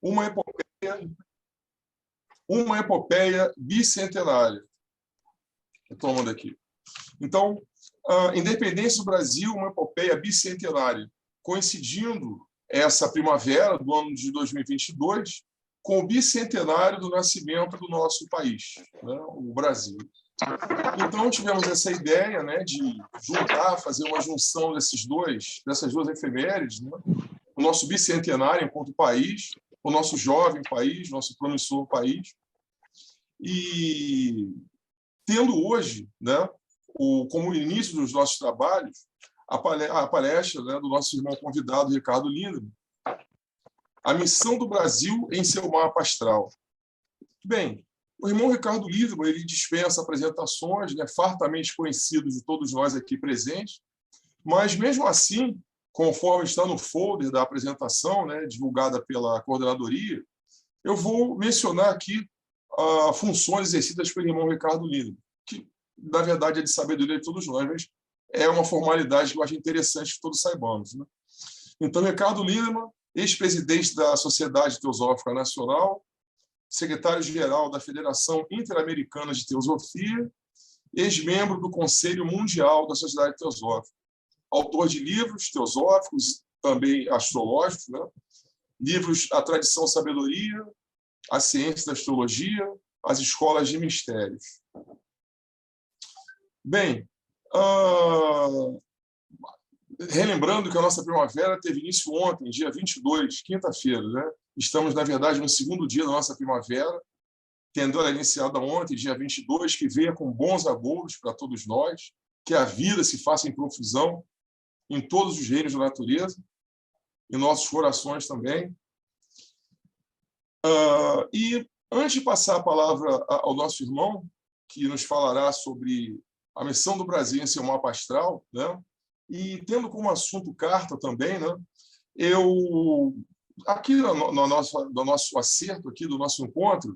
uma epopeia bicentenária. Estou tomando aqui. Então, a independência do Brasil, uma epopeia bicentenária, coincidindo essa primavera do ano de 2022 com o bicentenário do nascimento do nosso país, né, o Brasil. Então, tivemos essa ideia, né, de juntar, fazer uma junção dessas duas efemérides, né, o nosso bicentenário enquanto país, o nosso jovem país, nosso promissor país, e tendo hoje, né, como início dos nossos trabalhos, a palestra, né, do nosso irmão convidado, Ricardo Lindemann, A Missão do Brasil em seu Mapa Astral. Bem, o irmão Ricardo Lindemann, ele dispensa apresentações, né, fartamente conhecido de todos nós aqui presentes, mas, mesmo assim, conforme está no folder da apresentação, né, divulgada pela coordenadoria, eu vou mencionar aqui funções exercidas pelo irmão Ricardo Lindemann, que, na verdade, é de sabedoria de todos nós, mas é uma formalidade que eu acho interessante que todos saibamos, né? Então, Ricardo Lindemann, ex-presidente da Sociedade Teosófica Nacional, secretário-geral da Federação Interamericana de Teosofia, ex-membro do Conselho Mundial da Sociedade Teosófica, autor de livros teosóficos, também astrológicos, né? Livros A Tradição Sabedoria, A Ciência da Astrologia, As Escolas de Mistérios. Bem, relembrando que a nossa primavera teve início ontem, dia 22, quinta-feira, né? Estamos, na verdade, no segundo dia da nossa primavera, tendo ela iniciada ontem, dia 22, que venha com bons agouros para todos nós, que a vida se faça em profusão em todos os reinos da natureza, em nossos corações também. E, antes de passar a palavra ao nosso irmão, que nos falará sobre a missão do Brasil em seu mapa astral, né? E tendo como assunto carta também, né? Eu, aqui no nosso acerto, aqui do nosso encontro,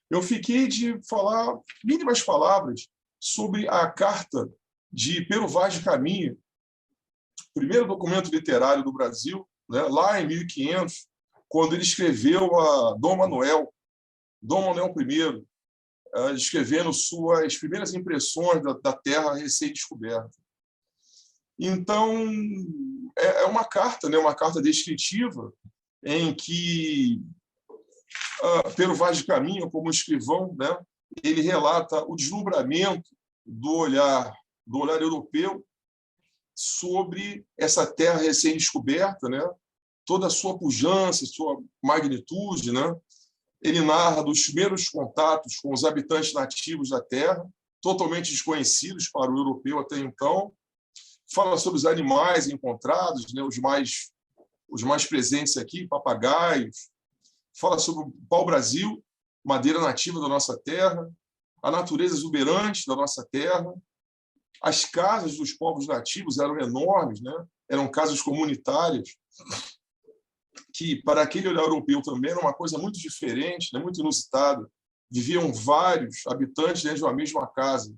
eu fiquei de falar mínimas palavras sobre a carta de Pero Vaz de Caminha, primeiro documento literário do Brasil, né? Lá em 1500, quando ele escreveu a Dom Manuel I, escrevendo suas primeiras impressões da terra recém-descoberta. Então, é uma carta, né? Uma carta descritiva em que Pero Vaz de Caminha, como escrivão, né? Ele relata o deslumbramento do olhar europeu sobre essa terra recém-descoberta, né? Toda a sua pujança, sua magnitude, né? Ele narra dos primeiros contatos com os habitantes nativos da terra, totalmente desconhecidos para o europeu até então. Fala sobre os animais encontrados, né? Os mais presentes aqui, papagaios. Fala sobre o pau-brasil, madeira nativa da nossa terra, a natureza exuberante da nossa terra. As casas dos povos nativos eram enormes, né? Eram casas comunitárias, que, para aquele olhar europeu também, era uma coisa muito diferente, né? Muito inusitada. Viviam vários habitantes dentro de uma mesma casa,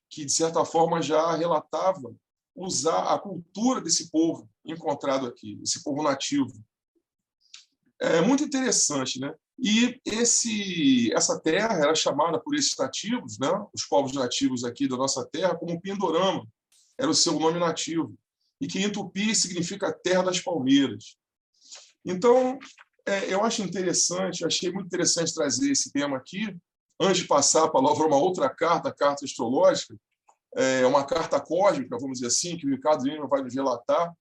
que, de certa forma, já relatava usar a cultura desse povo encontrado aqui, esse povo nativo. É muito interessante, né? E essa terra era chamada por esses nativos, né? Os povos nativos aqui da nossa terra, como Pindorama, era o seu nome nativo, e que em tupi significa terra das palmeiras. Então, eu acho interessante, achei muito interessante trazer esse tema aqui, antes de passar a palavra a uma outra carta, a carta astrológica, uma carta cósmica, vamos dizer assim, que o Ricardo Lindemann vai nos relatar,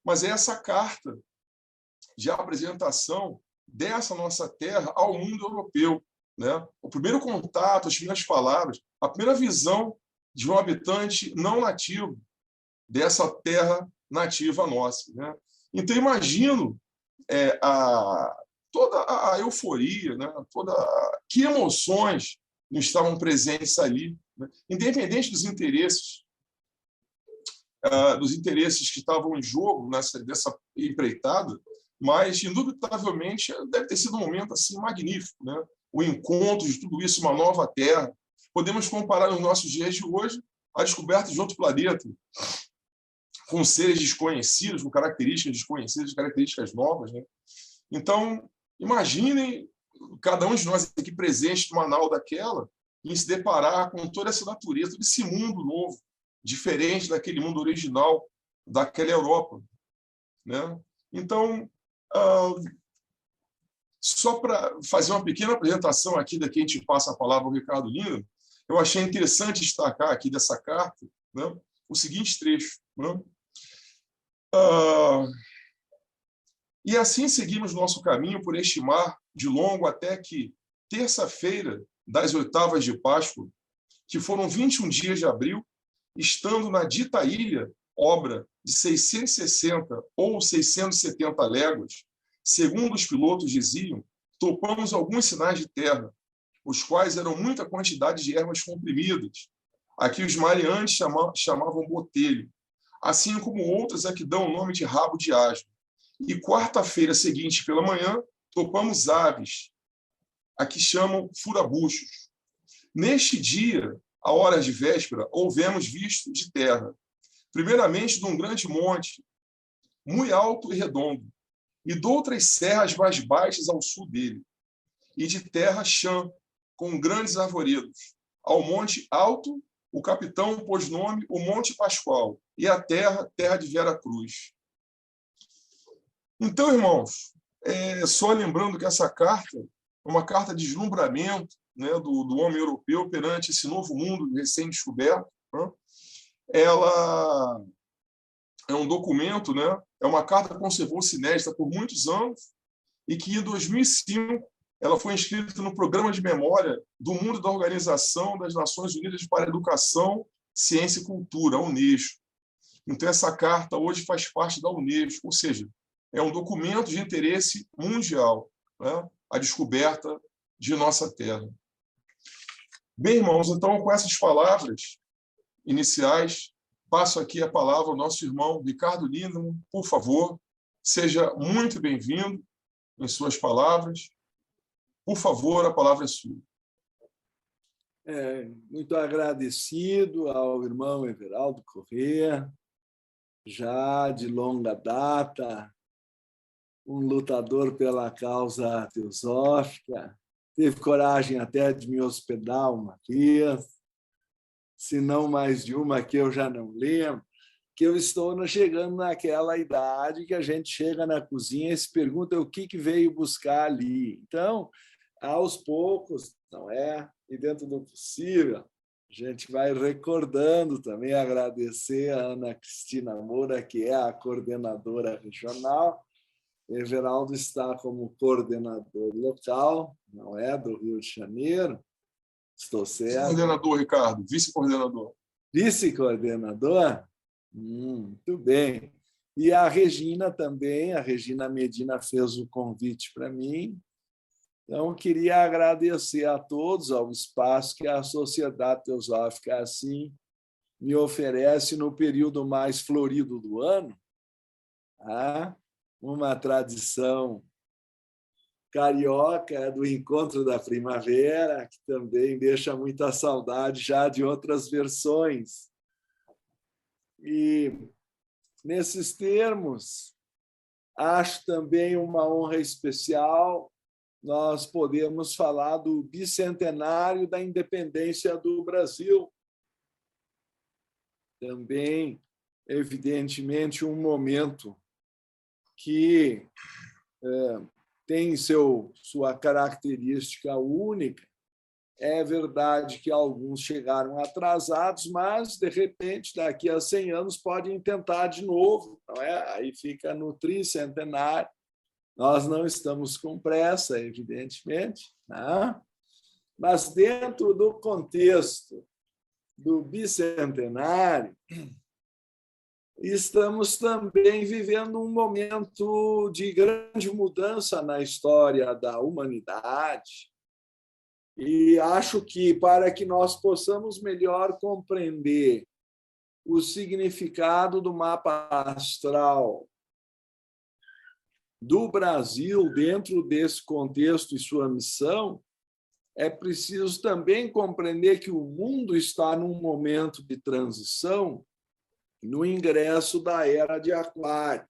mas é essa carta de apresentação dessa nossa terra ao mundo europeu, né? O primeiro contato, as primeiras palavras, a primeira visão de um habitante não nativo dessa terra nativa nossa, né? Então, imagino toda a euforia, né? Que emoções não estavam presentes ali, né? Independente dos interesses que estavam em jogo dessa empreitada, mas, indubitavelmente, deve ter sido um momento assim magnífico, né? O encontro de tudo isso, uma nova terra. Podemos comparar nos nossos dias de hoje a descoberta de outro planeta, com seres desconhecidos, com características desconhecidas, características novas, né? Então, Imaginem cada um de nós aqui presente numa nau daquela em se deparar com toda essa natureza, todo esse mundo novo, diferente daquele mundo original daquela Europa, né? Então, só para fazer uma pequena apresentação aqui, daqui a gente passa a palavra ao Ricardo Lima, eu achei interessante destacar aqui dessa carta, né, o seguinte trecho, né? E assim seguimos nosso caminho por este mar de longo até que, terça-feira das oitavas de Páscoa, que foram 21 dias de abril, estando na dita ilha, obra de 660 ou 670 léguas, segundo os pilotos diziam, topamos alguns sinais de terra, os quais eram muita quantidade de ervas comprimidas. Aqui os maleantes chamavam botelho, assim como outras a que dão o nome de rabo de asno. E quarta-feira seguinte, pela manhã, topamos aves, a que chamam furabuchos. Neste dia, a hora de véspera, houvemos visto de terra, primeiramente de um grande monte, muito alto e redondo, e de outras serras mais baixas ao sul dele, e de terra chã, com grandes arvoredos. Ao monte alto, o capitão pôs nome o Monte Pascoal, e a terra, terra de Vera Cruz. Então, irmãos, só lembrando que essa carta é uma carta de deslumbramento, né, do homem europeu perante esse novo mundo recém-descoberto, né? Ela é um documento, né, é uma carta que conservou-se inédita por muitos anos e que, em 2005, ela foi inscrita no Programa de Memória do Mundo da Organização das Nações Unidas para a Educação, Ciência e Cultura, a Unesco. Então, essa carta hoje faz parte da Unesco, ou seja, é um documento de interesse mundial, né? A descoberta de nossa Terra. Bem, irmãos, então, com essas palavras iniciais, passo aqui a palavra ao nosso irmão Ricardo Lindemann. Por favor, seja muito bem-vindo em suas palavras. Por favor, a palavra é sua. Muito agradecido ao irmão Everaldo Corrêa, já de longa data, um lutador pela causa teosófica, teve coragem até de me hospedar uma vez, se não mais de uma que eu já não lembro, que eu estou chegando naquela idade que a gente chega na cozinha e se pergunta o que veio buscar ali. Então, aos poucos, não é? E dentro do possível, a gente vai recordando também, agradecer a Ana Cristina Moura, que é a coordenadora regional. Everaldo está como coordenador local, não é? Do Rio de Janeiro. Estou certo? Coordenador, Ricardo, vice-coordenador. Vice-coordenador? Muito bem. E a Regina também, a Regina Medina fez o convite para mim. Então, queria agradecer a todos ao espaço que a Sociedade Teosófica assim me oferece no período mais florido do ano, tá? Uma tradição carioca do Encontro da Primavera, que também deixa muita saudade já de outras versões. E, nesses termos, acho também uma honra especial nós podemos falar do bicentenário da independência do Brasil. Também, evidentemente, um momento que tem sua característica única. É verdade que alguns chegaram atrasados, mas, de repente, daqui a 100 anos, podem tentar de novo, não é? Aí fica no tricentenário. Nós não estamos com pressa, evidentemente, né? Mas, dentro do contexto do bicentenário, estamos também vivendo um momento de grande mudança na história da humanidade. E acho que, para que nós possamos melhor compreender o significado do mapa astral do Brasil dentro desse contexto e sua missão, é preciso também compreender que o mundo está num momento de transição no ingresso da Era de Aquário.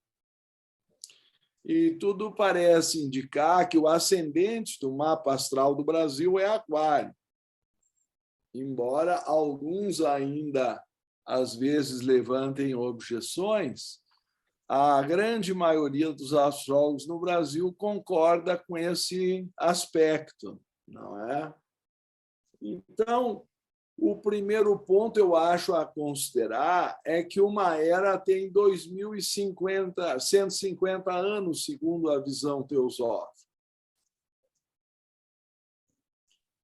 E tudo parece indicar que o ascendente do mapa astral do Brasil é Aquário. Embora alguns ainda, às vezes, levantem objeções, a grande maioria dos astrólogos no Brasil concorda com esse aspecto, não é? Então, o primeiro ponto, eu acho, a considerar é que uma era tem 2050, 150 anos, segundo a visão teosófica.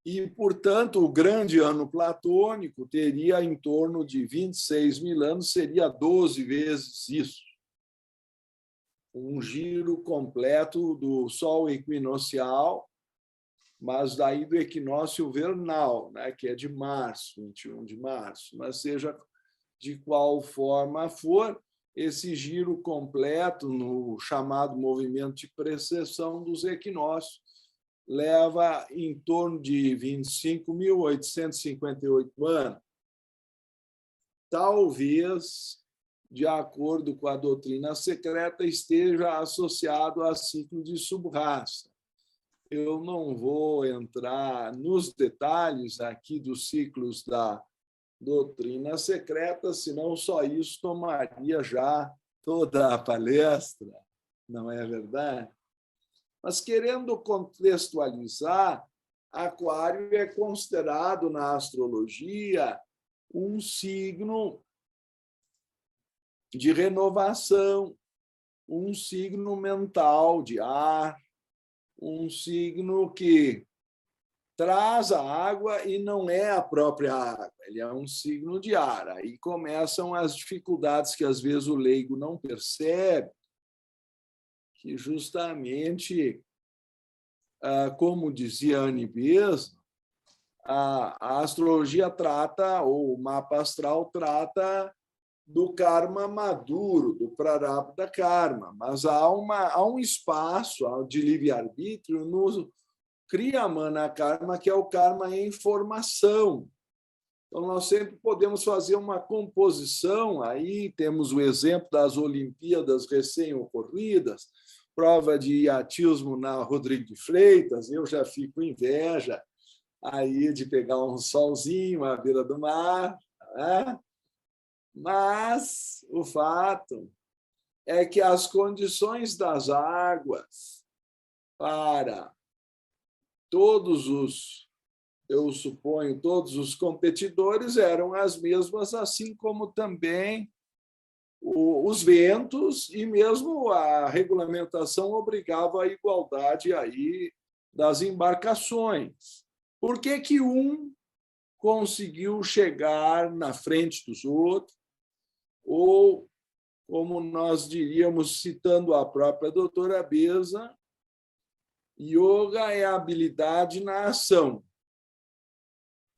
E, portanto, o grande ano platônico teria em torno de 26 mil anos, seria 12 vezes isso. Um giro completo do Sol equinocial, mas daí do equinócio vernal, né, que é de março, 21 de março. Mas seja de qual forma for, esse giro completo no chamado movimento de precessão dos equinócios leva em torno de 25.858 anos. Talvez, de acordo com a doutrina secreta, esteja associado a ciclo de subraça. Eu não vou entrar nos detalhes aqui dos ciclos da doutrina secreta, senão só isso tomaria já toda a palestra, não é verdade? Mas, querendo contextualizar, Aquário é considerado na astrologia um signo de renovação, um signo mental de ar, um signo que traz a água e não é a própria água, ele é um signo de ar. Aí começam as dificuldades que, às vezes, o leigo não percebe, que justamente, como dizia Anne Besant, a astrologia trata, ou o mapa astral trata do karma maduro, do prarabdha karma, mas há um espaço de livre-arbítrio no kriyamana karma, que é o karma em formação. Então, nós sempre podemos fazer uma composição, aí temos o exemplo das Olimpíadas recém-ocorridas, prova de iatismo na Rodrigo de Freitas, eu já fico inveja aí de pegar um solzinho à beira do mar, né? Mas o fato é que as condições das águas para todos os, eu suponho, todos os competidores eram as mesmas, assim como também os ventos e mesmo a regulamentação obrigava a igualdade aí das embarcações. Por que que um conseguiu chegar na frente dos outros? Ou, como nós diríamos, citando a própria doutora Besant, yoga é a habilidade na ação.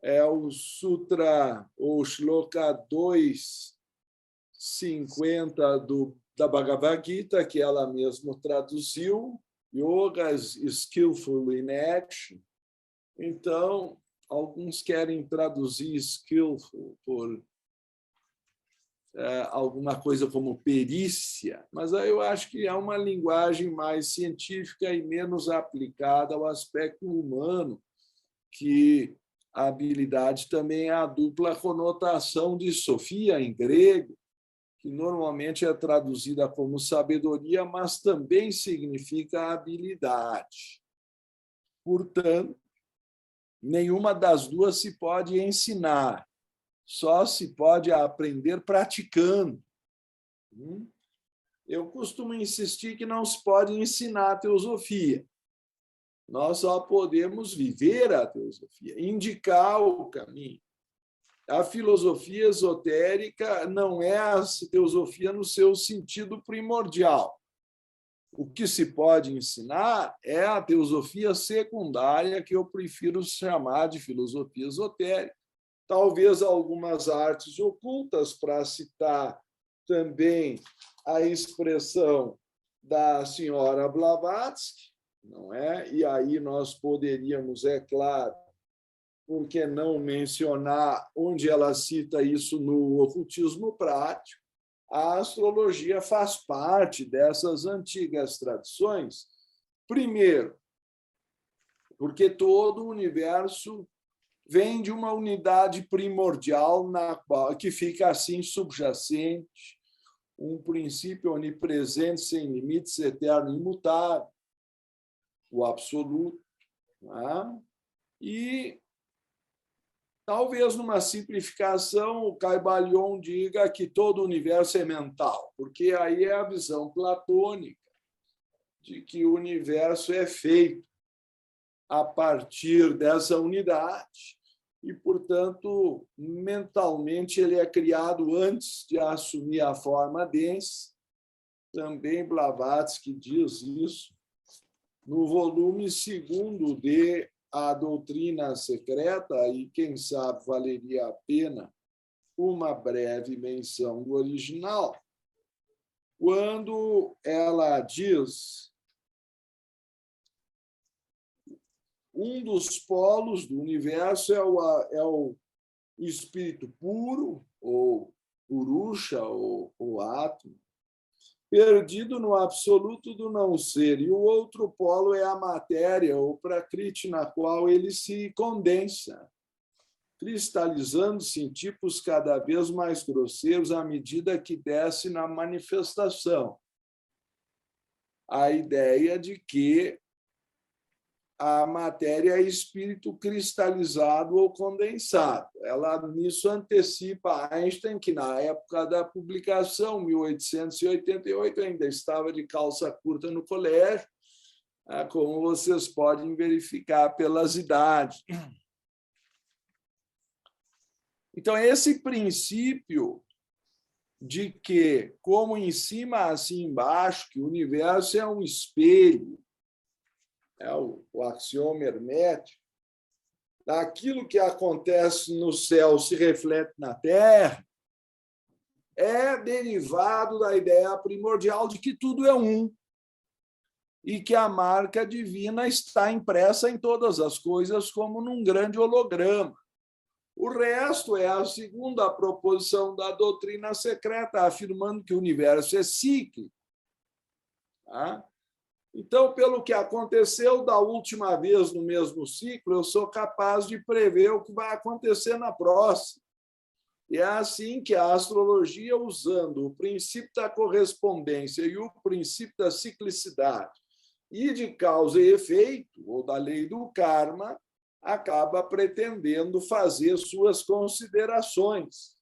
É o Sutra, ou Shloka 250 da Bhagavad Gita, que ela mesma traduziu, Yoga is skillful in action. Então, alguns querem traduzir skillful por alguma coisa como perícia, mas aí eu acho que é uma linguagem mais científica e menos aplicada ao aspecto humano, que a habilidade também é a dupla conotação de Sofia, em grego, que normalmente é traduzida como sabedoria, mas também significa habilidade. Portanto, nenhuma das duas se pode ensinar, só se pode aprender praticando. Eu costumo insistir que não se pode ensinar a teosofia. Nós só podemos viver a teosofia, indicar o caminho. A filosofia esotérica não é a teosofia no seu sentido primordial. O que se pode ensinar é a teosofia secundária, que eu prefiro chamar de filosofia esotérica. Talvez algumas artes ocultas, para citar também a expressão da senhora Blavatsky, não é? E aí nós poderíamos, é claro, por que não mencionar onde ela cita isso no ocultismo prático, a astrologia faz parte dessas antigas tradições. Primeiro, porque todo o universo vem de uma unidade primordial na qual que fica assim subjacente, um princípio onipresente, sem limites, eterno, imutável, o absoluto. Né? E talvez numa simplificação o Caibalion diga que todo o universo é mental, porque aí é a visão platônica de que o universo é feito a partir dessa unidade e, portanto, mentalmente ele é criado antes de assumir a forma densa. Também Blavatsky diz isso no volume 2º de A Doutrina Secreta, e quem sabe valeria a pena uma breve menção do original, quando ela diz: um dos polos do universo é o espírito puro, ou purusha, ou átomo, perdido no absoluto do não ser, e o outro polo é a matéria, ou prakriti, na qual ele se condensa, cristalizando-se em tipos cada vez mais grosseiros à medida que desce na manifestação. A ideia de que a matéria é espírito cristalizado ou condensado. Ela nisso antecipa Einstein, que na época da publicação, 1888, ainda estava de calça curta no colégio, como vocês podem verificar pelas idades. Então, esse princípio de que, como em cima, assim embaixo, que o universo é um espelho, o axioma hermético, aquilo que acontece no céu se reflete na Terra, é derivado da ideia primordial de que tudo é um e que a marca divina está impressa em todas as coisas como num grande holograma. O resto é a segunda proposição da doutrina secreta, afirmando que o universo é cíclico. Tá? Então, pelo que aconteceu da última vez no mesmo ciclo, eu sou capaz de prever o que vai acontecer na próxima. E é assim que a astrologia, usando o princípio da correspondência e o princípio da ciclicidade e de causa e efeito, ou da lei do karma, acaba pretendendo fazer suas considerações.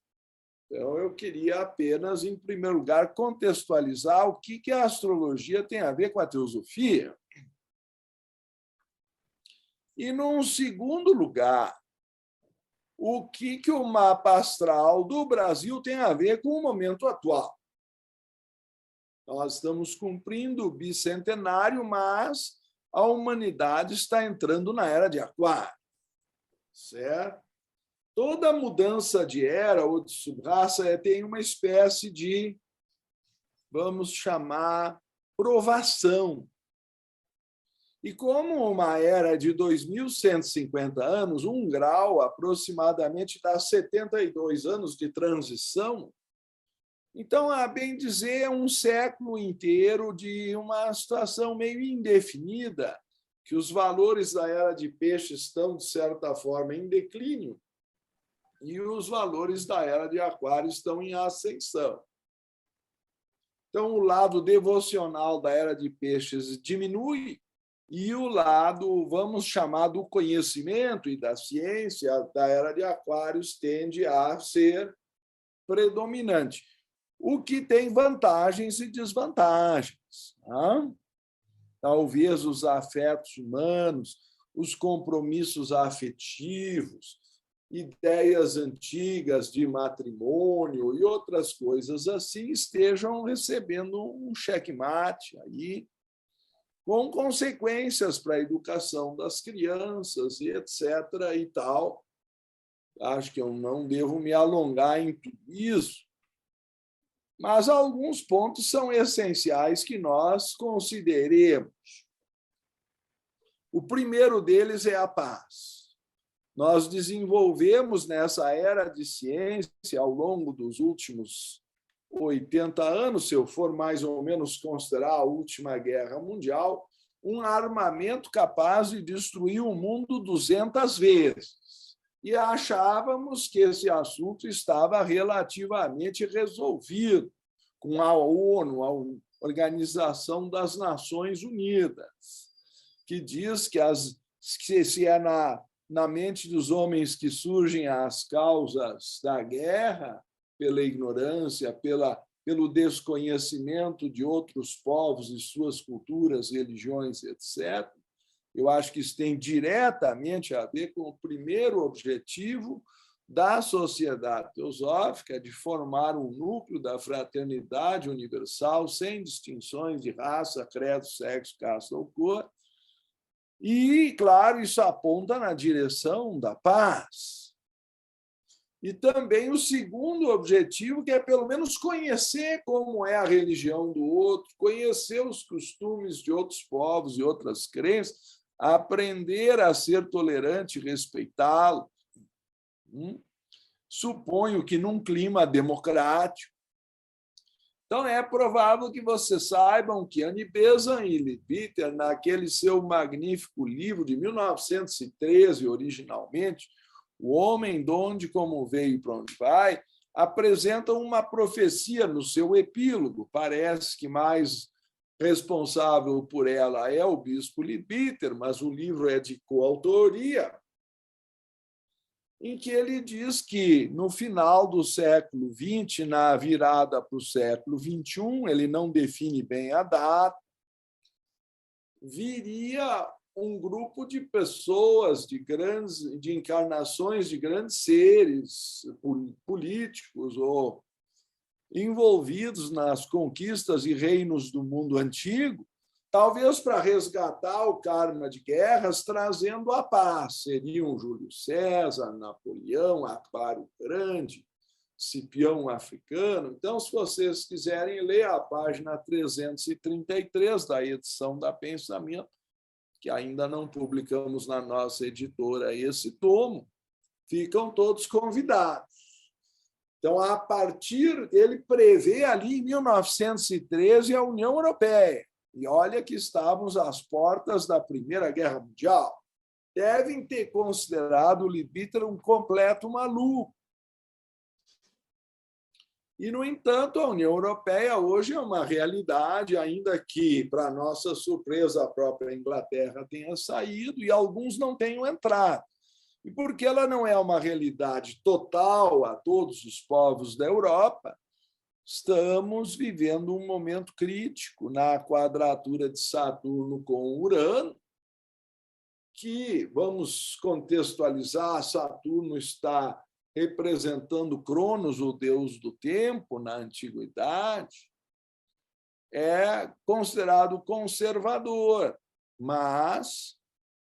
Então, eu queria apenas, em primeiro lugar, contextualizar o que a astrologia tem a ver com a teosofia. E, num segundo lugar, o que o mapa astral do Brasil tem a ver com o momento atual. Nós estamos cumprindo o bicentenário, mas a humanidade está entrando na era de Aquário. Certo? Toda mudança de era ou de subraça tem uma espécie de, vamos chamar, provação. E como uma era de 2.150 anos, 1 grau aproximadamente dá 72 anos de transição, então, a bem dizer, é um século inteiro de uma situação meio indefinida, que os valores da era de peixe estão, de certa forma, em declínio, e os valores da era de aquário estão em ascensão. Então, o lado devocional da era de peixes diminui e o lado, vamos chamar, do conhecimento e da ciência da era de aquários tende a ser predominante, o que tem vantagens e desvantagens. Tá? Talvez os afetos humanos, os compromissos afetivos, ideias antigas de matrimônio e outras coisas assim estejam recebendo um checkmate aí, com consequências para a educação das crianças e etc. e tal. Acho que eu não devo me alongar em tudo isso, mas alguns pontos são essenciais que nós consideremos. O primeiro deles é a paz. Nós desenvolvemos nessa era de ciência, ao longo dos últimos 80 anos, se eu for mais ou menos considerar a última guerra mundial, um armamento capaz de destruir o mundo 200 vezes. E achávamos que esse assunto estava relativamente resolvido com a ONU, a Organização das Nações Unidas, que diz que se é na mente dos homens que surgem as causas da guerra, pela ignorância, pelo desconhecimento de outros povos e suas culturas, religiões, etc. Eu acho que isso tem diretamente a ver com o primeiro objetivo da sociedade teosófica, de formar um núcleo da fraternidade universal, sem distinções de raça, credo, sexo, casta ou cor. E, claro, isso aponta na direção da paz. E também o segundo objetivo, que é pelo menos conhecer como é a religião do outro, conhecer os costumes de outros povos e outras crenças, aprender a ser tolerante e respeitá-lo. Suponho que num clima democrático. Então, é provável que vocês saibam que Annie Besant e Leadbeater, naquele seu magnífico livro de 1913, originalmente, O Homem, de Onde, Como Veio e para Onde Vai, apresentam uma profecia no seu epílogo. Parece que mais responsável por ela é o bispo Leadbeater, mas o livro é de coautoria, em que ele diz que, no final do século XX, na virada para o século XXI, ele não define bem a data, viria um grupo de pessoas, de encarnações de grandes seres políticos ou envolvidos nas conquistas e reinos do mundo antigo, talvez para resgatar o karma de guerras, trazendo a paz. Seriam Júlio César, Napoleão, Aquário Grande, Cipião Africano. Então, se vocês quiserem ler a página 333 da edição da Pensamento, que ainda não publicamos na nossa editora esse tomo, ficam todos convidados. Então, a partir, ele prevê ali em 1913 a União Europeia. E olha que estávamos às portas da Primeira Guerra Mundial. Devem ter considerado o Leadbeater um completo maluco. E, no entanto, a União Europeia hoje é uma realidade, ainda que, para nossa surpresa, a própria Inglaterra tenha saído e alguns não tenham entrado. E porque ela não é uma realidade total a todos os povos da Europa, estamos vivendo um momento crítico na quadratura de Saturno com Urano, que, vamos contextualizar, Saturno está representando Cronos, o deus do tempo, na antiguidade, é considerado conservador, mas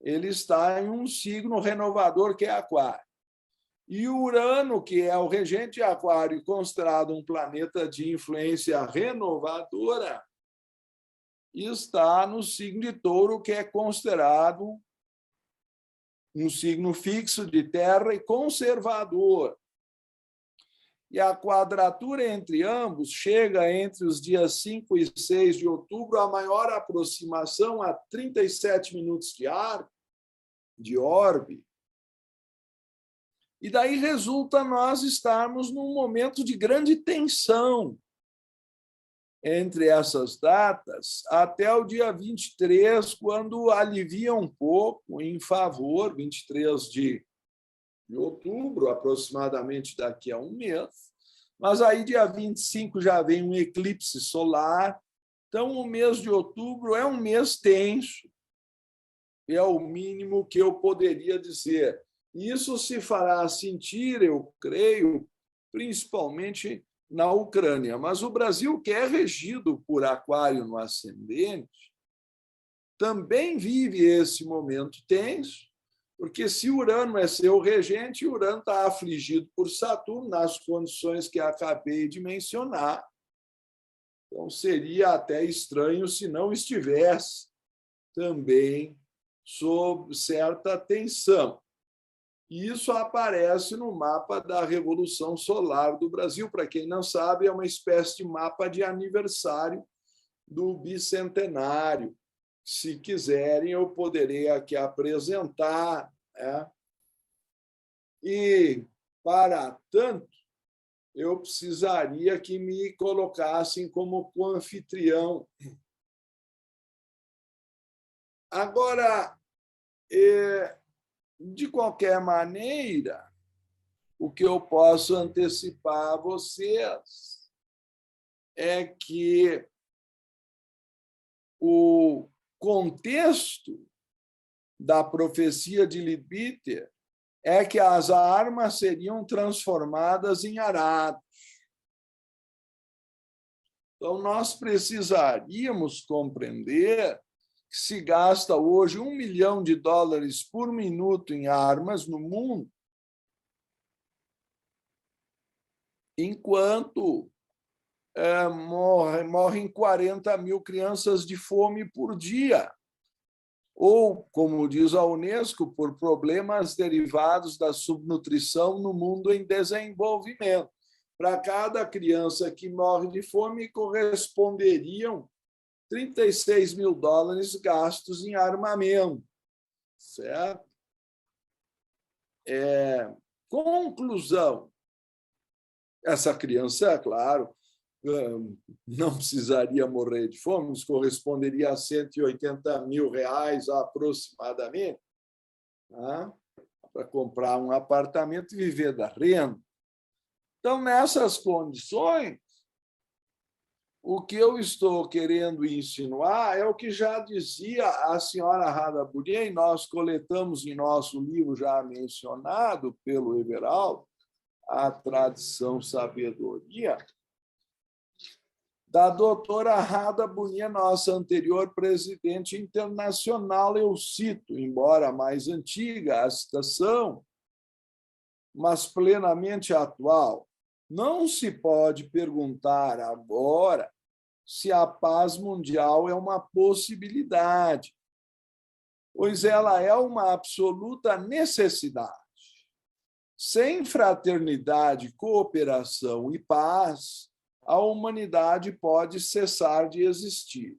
ele está em um signo renovador, que é Aquário. E o Urano, que é o regente de Aquário, considerado um planeta de influência renovadora, está no signo de Touro, que é considerado um signo fixo de terra e conservador. E a quadratura entre ambos chega entre os dias 5 e 6 de outubro, a maior aproximação a 37 minutos de orbe. E daí resulta nós estarmos num momento de grande tensão entre essas datas, até o dia 23, quando alivia um pouco em favor, 23 de outubro, aproximadamente daqui a um mês, mas aí dia 25 já vem um eclipse solar. Então, o mês de outubro é um mês tenso, é o mínimo que eu poderia dizer. Isso se fará sentir, eu creio, principalmente na Ucrânia. Mas o Brasil, que é regido por Aquário no ascendente, também vive esse momento tenso, porque se Urano é seu regente, Urano está afligido por Saturno nas condições que acabei de mencionar. Então, seria até estranho se não estivesse também sob certa tensão. E isso aparece no mapa da Revolução Solar do Brasil. Para quem não sabe, é uma espécie de mapa de aniversário do bicentenário. Se quiserem, eu poderei aqui apresentar, né? E, para tanto, eu precisaria que me colocassem como coanfitrião. Agora, de qualquer maneira, o que eu posso antecipar a vocês é que o contexto da profecia de Leadbeater é que as armas seriam transformadas em arados. Então, nós precisaríamos compreender que se gasta hoje $1 milhão por minuto em armas no mundo, enquanto morrem 40 mil crianças de fome por dia. Ou, como diz a Unesco, por problemas derivados da subnutrição no mundo em desenvolvimento. Para cada criança que morre de fome, corresponderiam $36 mil gastos em armamento. Certo? Conclusão. Essa criança, é claro, não precisaria morrer de fome, isso corresponderia a R$180 mil aproximadamente, tá? Para comprar um apartamento e viver da renda. Então, nessas condições, o que eu estou querendo insinuar é o que já dizia a senhora Radha Burian, nós coletamos em nosso livro já mencionado pelo Everaldo, A Tradição Sabedoria, da doutora Radha Burian, nossa anterior presidente internacional, eu cito, embora mais antiga a citação, mas plenamente atual. Não se pode perguntar agora se a paz mundial é uma possibilidade, pois ela é uma absoluta necessidade. Sem fraternidade, cooperação e paz, a humanidade pode cessar de existir.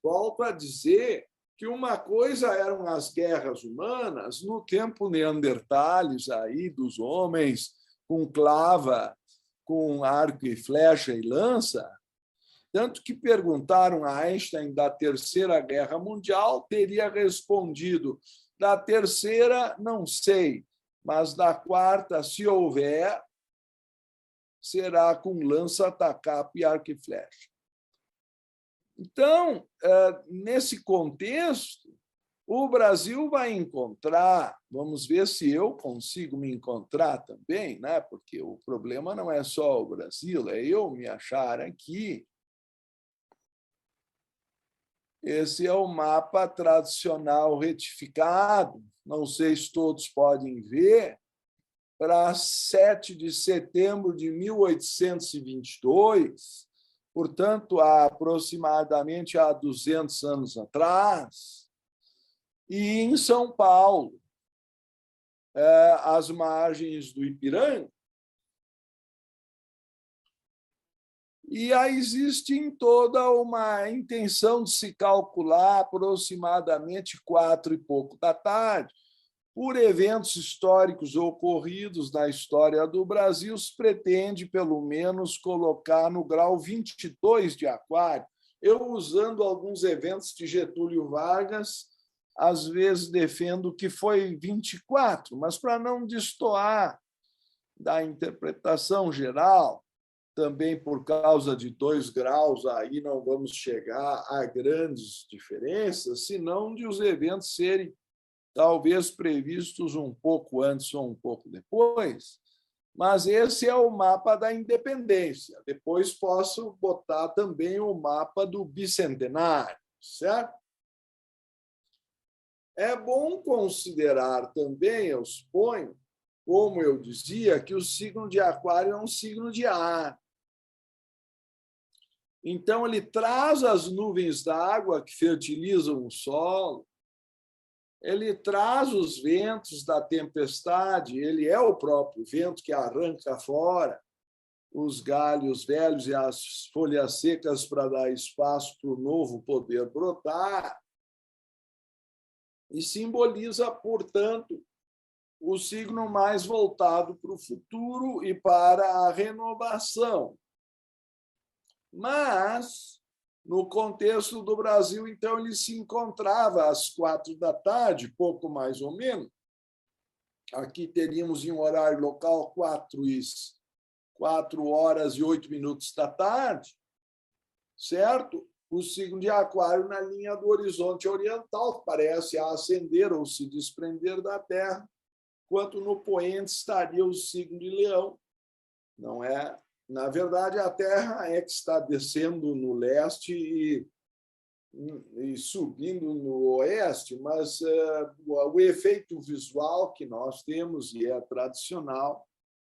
Volto a dizer que uma coisa eram as guerras humanas no tempo neandertales, aí, dos homens com clava, com arco e flecha e lança, tanto que perguntaram a Einstein da Terceira Guerra Mundial, teria respondido: da terceira, não sei, mas da quarta, se houver, será com lança, tacape e arco e flecha. Então, nesse contexto, o Brasil vai encontrar, vamos ver se eu consigo me encontrar também, né? Porque o problema não é só o Brasil, é eu me achar aqui. Esse é o mapa tradicional retificado, não sei se todos podem ver, para 7 de setembro de 1822, portanto, há aproximadamente há 200 anos atrás, e em São Paulo, às margens do Ipiranga. E aí existe toda uma intenção de se calcular aproximadamente 4 e pouco da tarde, por eventos históricos ocorridos na história do Brasil, se pretende, pelo menos, colocar no grau 22 de Aquário. Eu, usando alguns eventos de Getúlio Vargas, às vezes defendo que foi 24, mas para não destoar da interpretação geral, também por causa de 2 graus, aí não vamos chegar a grandes diferenças, senão de os eventos serem talvez previstos um pouco antes ou um pouco depois, mas esse é o mapa da independência. Depois posso botar também o mapa do bicentenário, certo? É bom considerar também, eu suponho, como eu dizia, que o signo de Aquário é um signo de ar. Então, ele traz as nuvens d'água que fertilizam o solo, ele traz os ventos da tempestade, ele é o próprio vento que arranca fora os galhos velhos e as folhas secas para dar espaço para o novo poder brotar, e simboliza, portanto, o signo mais voltado para o futuro e para a renovação. Mas, no contexto do Brasil, então, ele se encontrava às 4 da tarde, pouco mais ou menos. Aqui teríamos, em horário local, 4h08 da tarde, certo? O signo de Aquário na linha do horizonte oriental, que parece ascender ou se desprender da Terra, enquanto no poente estaria o signo de Leão. Não é? Na verdade, a Terra é que está descendo no leste e subindo no oeste, mas o efeito visual que nós temos, e é tradicional,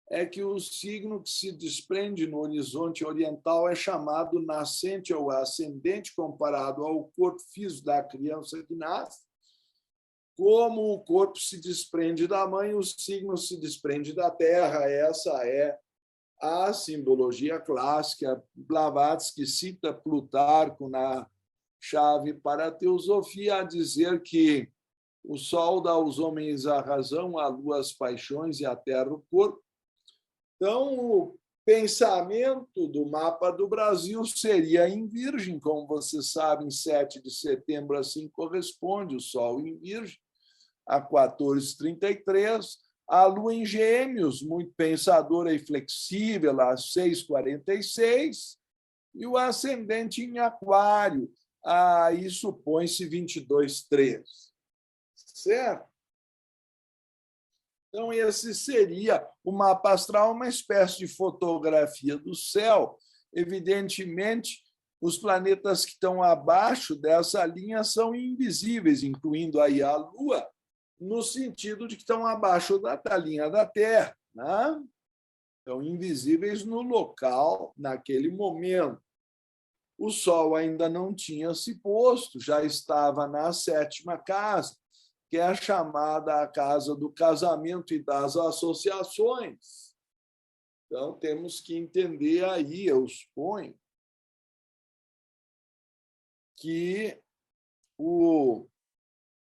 é que o signo que se desprende no horizonte oriental é chamado nascente ou ascendente, comparado ao corpo físico da criança que nasce. Como o corpo se desprende da mãe, o signo se desprende da terra. Essa é a simbologia clássica. Blavatsky cita Plutarco na chave para a teosofia a dizer que o sol dá aos homens a razão, a lua as paixões e a terra o corpo. Então, o pensamento do mapa do Brasil seria em Virgem, como você sabe, em 7 de setembro, assim corresponde o Sol em Virgem, a 14h33, a Lua em Gêmeos, muito pensadora e flexível, às 6h46, e o ascendente em Aquário, aí supõe-se 22h13. Certo? Então, esse seria o mapa astral, uma espécie de fotografia do céu. Evidentemente, os planetas que estão abaixo dessa linha são invisíveis, incluindo aí a Lua, no sentido de que estão abaixo da linha da Terra, né? Estão invisíveis no local, naquele momento. O Sol ainda não tinha se posto, já estava na 7ª casa, que é a chamada a casa do casamento e das associações. Então, temos que entender aí, eu suponho, que o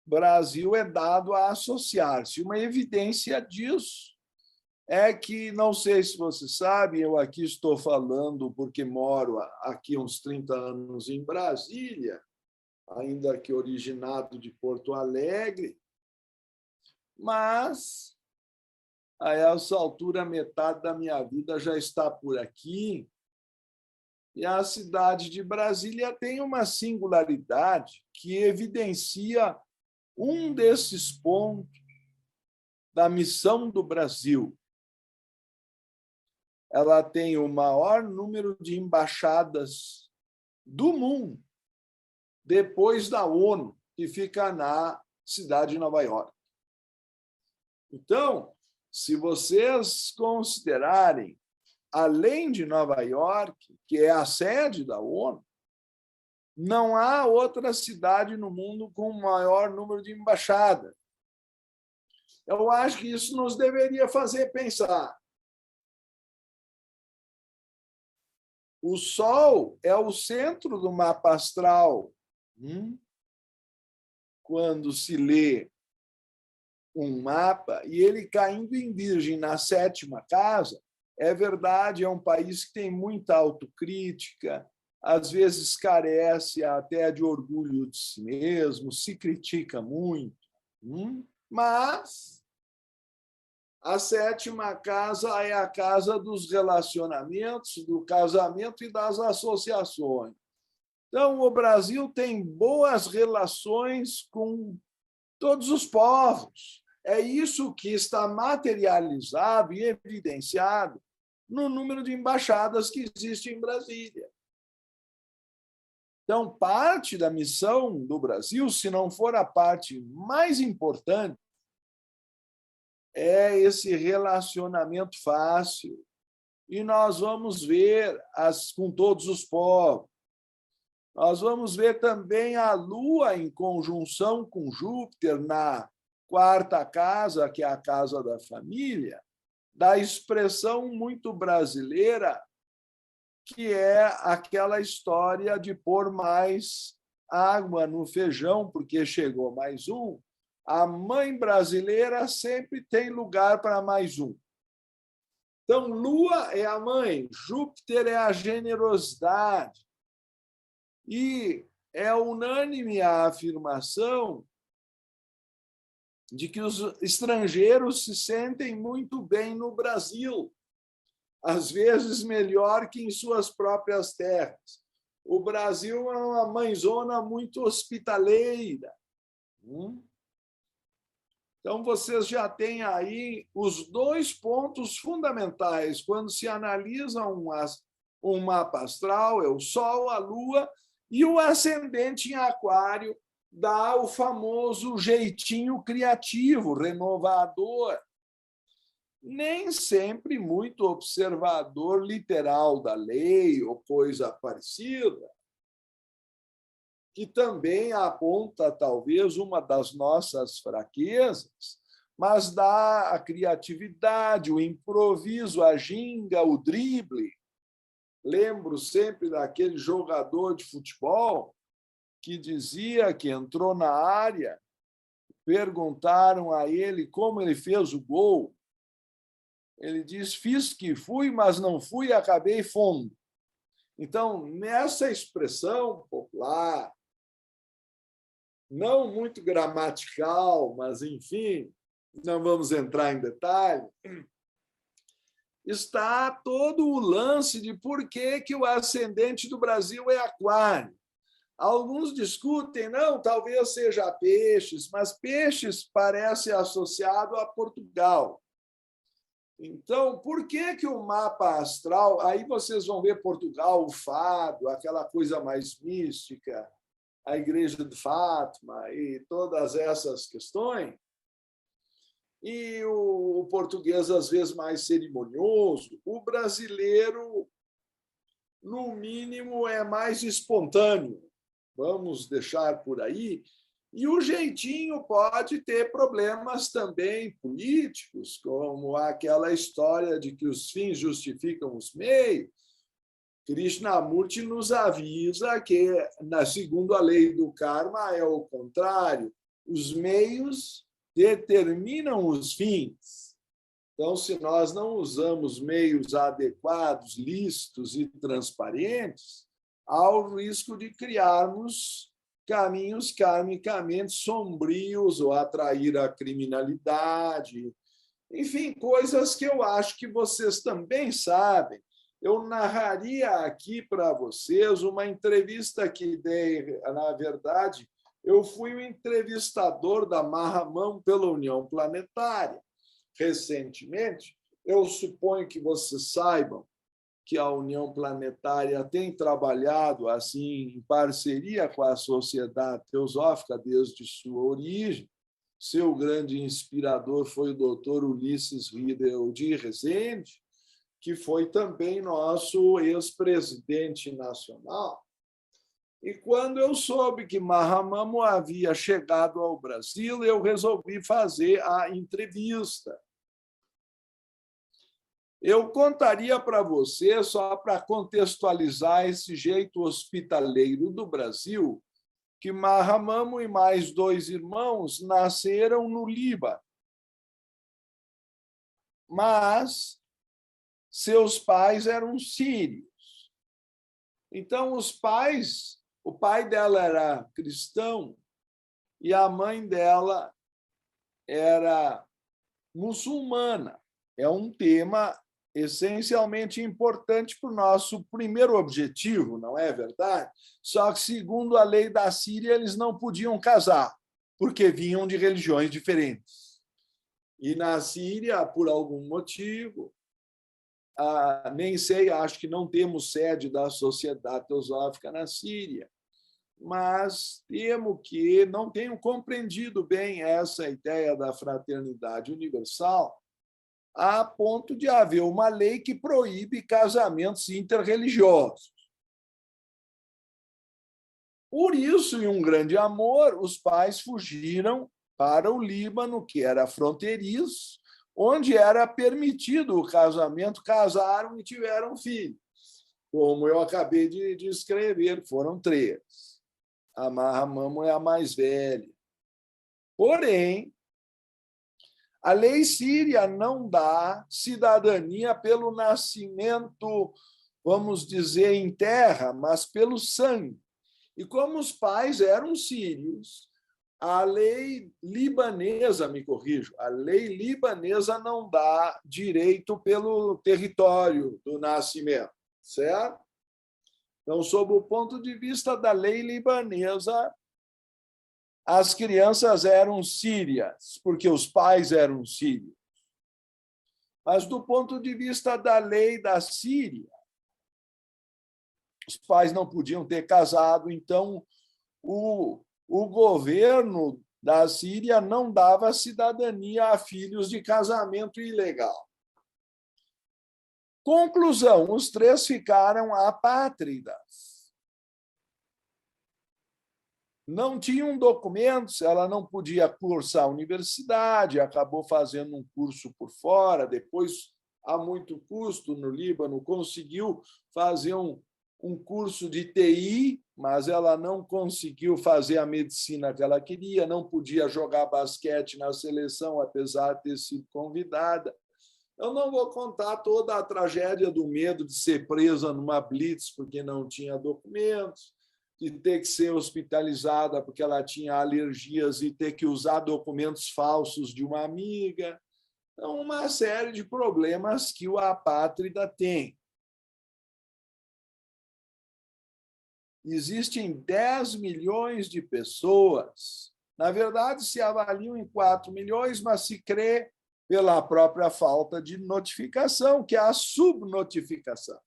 Brasil é dado a associar-se. Uma evidência disso é que, não sei se você sabe, eu aqui estou falando porque moro aqui uns 30 anos em Brasília, ainda que originado de Porto Alegre, mas a essa altura metade da minha vida já está por aqui, e a cidade de Brasília tem uma singularidade que evidencia um desses pontos da missão do Brasil. Ela tem o maior número de embaixadas do mundo, depois da ONU, que fica na cidade de Nova York. Então, se vocês considerarem, além de Nova York, que é a sede da ONU, não há outra cidade no mundo com maior número de embaixadas. Eu acho que isso nos deveria fazer pensar. O Sol é o centro do mapa astral. Quando se lê um mapa, e ele caindo em Virgem na 7ª casa, é verdade, é um país que tem muita autocrítica, às vezes carece até de orgulho de si mesmo, se critica muito, mas a 7ª casa é a casa dos relacionamentos, do casamento e das associações. Então, o Brasil tem boas relações com todos os povos. É isso que está materializado e evidenciado no número de embaixadas que existe em Brasília. Então, parte da missão do Brasil, se não for a parte mais importante, é esse relacionamento fácil. E nós vamos ver com todos os povos. Nós vamos ver também a Lua em conjunção com Júpiter na quarta casa, que é a casa da família, da expressão muito brasileira, que é aquela história de pôr mais água no feijão, porque chegou mais um. A mãe brasileira sempre tem lugar para mais um. Então, Lua é a mãe, Júpiter é a generosidade. E é unânime a afirmação de que os estrangeiros se sentem muito bem no Brasil, às vezes melhor que em suas próprias terras. O Brasil é uma mãezona muito hospitaleira. Então, vocês já têm aí os dois pontos fundamentais quando se analisa um mapa astral, é o Sol, a Lua, e o ascendente em Aquário dá o famoso jeitinho criativo, renovador. Nem sempre muito observador literal da lei ou coisa parecida, que também aponta talvez uma das nossas fraquezas, mas dá a criatividade, o improviso, a ginga, o drible. Lembro sempre daquele jogador de futebol que dizia que entrou na área, perguntaram a ele como ele fez o gol. Ele diz: fiz que fui, mas não fui e acabei fundo. Então, nessa expressão popular, não muito gramatical, mas, enfim, não vamos entrar em detalhe, está todo o lance de por que o ascendente do Brasil é Aquário. Alguns discutem, não, talvez seja Peixes, mas Peixes parece associado a Portugal. Então, por que o mapa astral... Aí vocês vão ver Portugal, o fado, aquela coisa mais mística, a Igreja de Fátima e todas essas questões. E o português, às vezes, mais cerimonioso. O brasileiro, no mínimo, é mais espontâneo. Vamos deixar por aí. E o jeitinho pode ter problemas também políticos, como aquela história de que os fins justificam os meios. Krishnamurti nos avisa que, segundo a lei do karma, é o contrário. Os meios determinam os fins. Então, se nós não usamos meios adequados, lícitos e transparentes, há o risco de criarmos caminhos karmicamente sombrios ou atrair a criminalidade. Enfim, coisas que eu acho que vocês também sabem. Eu narraria aqui para vocês uma entrevista que dei, na verdade, eu fui o entrevistador da Mahamam pela União Planetária. Recentemente, eu suponho que vocês saibam que a União Planetária tem trabalhado assim em parceria com a Sociedade Teosófica desde sua origem. Seu grande inspirador foi o doutor Ulisses Riedel de Rezende, que foi também nosso ex-presidente nacional. E quando eu soube que Mahamamo havia chegado ao Brasil, eu resolvi fazer a entrevista. Eu contaria para você, só para contextualizar esse jeito hospitaleiro do Brasil, que Mahamamo e mais dois irmãos nasceram no Líbano. Mas seus pais eram sírios. Então, o pai dela era cristão e a mãe dela era muçulmana. É um tema essencialmente importante para o nosso primeiro objetivo, não é verdade? Só que, segundo a lei da Síria, eles não podiam casar, porque vinham de religiões diferentes. E na Síria, por algum motivo, nem sei, acho que não temos sede da Sociedade Teosófica na Síria, mas temo que não tenham compreendido bem essa ideia da fraternidade universal, a ponto de haver uma lei que proíbe casamentos interreligiosos. Por isso, em um grande amor, os pais fugiram para o Líbano, que era fronteiriço, onde era permitido o casamento, casaram e tiveram filhos, como eu acabei de escrever, foram 3. A Mahamamo é a mais velha. Porém, a lei síria não dá cidadania pelo nascimento, vamos dizer, em terra, mas pelo sangue. E como os pais eram sírios, a lei libanesa, me corrijo, a lei libanesa não dá direito pelo território do nascimento, certo? Então, sob o ponto de vista da lei libanesa, as crianças eram sírias, porque os pais eram sírios. Mas, do ponto de vista da lei da Síria, os pais não podiam ter casado, então o governo da Síria não dava cidadania a filhos de casamento ilegal. Conclusão, os 3 ficaram apátridas. Não tinham documentos, ela não podia cursar a universidade, acabou fazendo um curso por fora, depois, a muito custo, no Líbano, conseguiu fazer um curso de TI, mas ela não conseguiu fazer a medicina que ela queria, não podia jogar basquete na seleção, apesar de ter sido convidada. Eu não vou contar toda a tragédia do medo de ser presa numa blitz porque não tinha documentos, de ter que ser hospitalizada porque ela tinha alergias e ter que usar documentos falsos de uma amiga. Então, uma série de problemas que o apátrida tem. Existem 10 milhões de pessoas. Na verdade, se avaliam em 4 milhões, mas se crê pela própria falta de notificação, que é a subnotificação.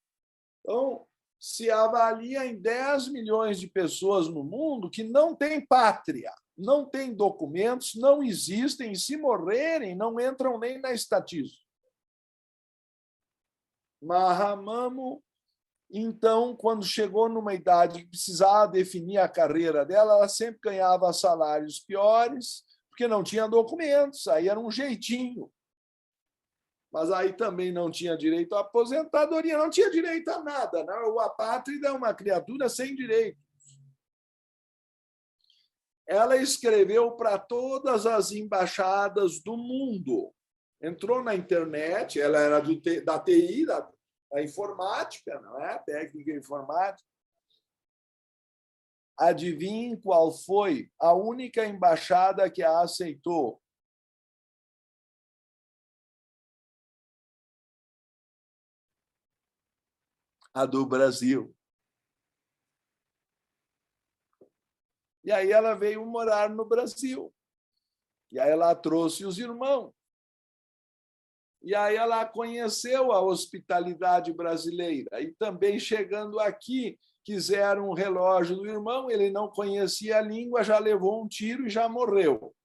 Então, se avalia em 10 milhões de pessoas no mundo que não têm pátria, não têm documentos, não existem, e se morrerem, não entram nem na estatística. Mahamamo, então, quando chegou numa idade que precisava definir a carreira dela, ela sempre ganhava salários piores, porque não tinha documentos, aí era um jeitinho. Mas aí também não tinha direito à aposentadoria, não tinha direito a nada. Né? O apátrida é uma criatura sem direitos. Ela escreveu para todas as embaixadas do mundo. Entrou na internet, ela era da TI, da informática, não é? Técnica informática. Adivinhe qual foi a única embaixada que a aceitou? A do Brasil. E aí ela veio morar no Brasil. E aí ela trouxe os irmãos. E aí ela conheceu a hospitalidade brasileira. E também, chegando aqui, quiseram um relógio do irmão, ele não conhecia a língua, já levou um tiro e já morreu.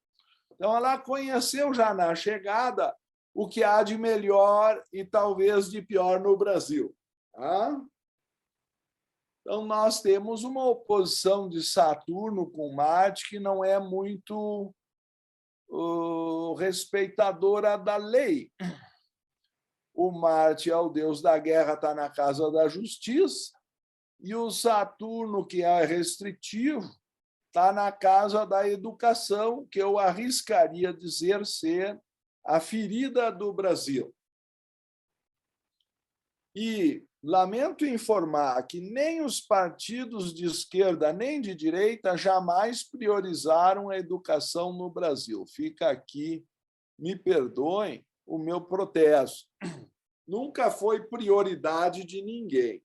Então, ela conheceu já na chegada o que há de melhor e talvez de pior no Brasil. Tá? Então, nós temos uma oposição de Saturno com Marte que não é muito respeitadora da lei. O Marte é o deus da guerra, está na casa da justiça, e o Saturno, que é restritivo, está na casa da educação, que eu arriscaria dizer ser a ferida do Brasil. E lamento informar que nem os partidos de esquerda nem de direita jamais priorizaram a educação no Brasil. Fica aqui, me perdoem, o meu protesto. Nunca foi prioridade de ninguém.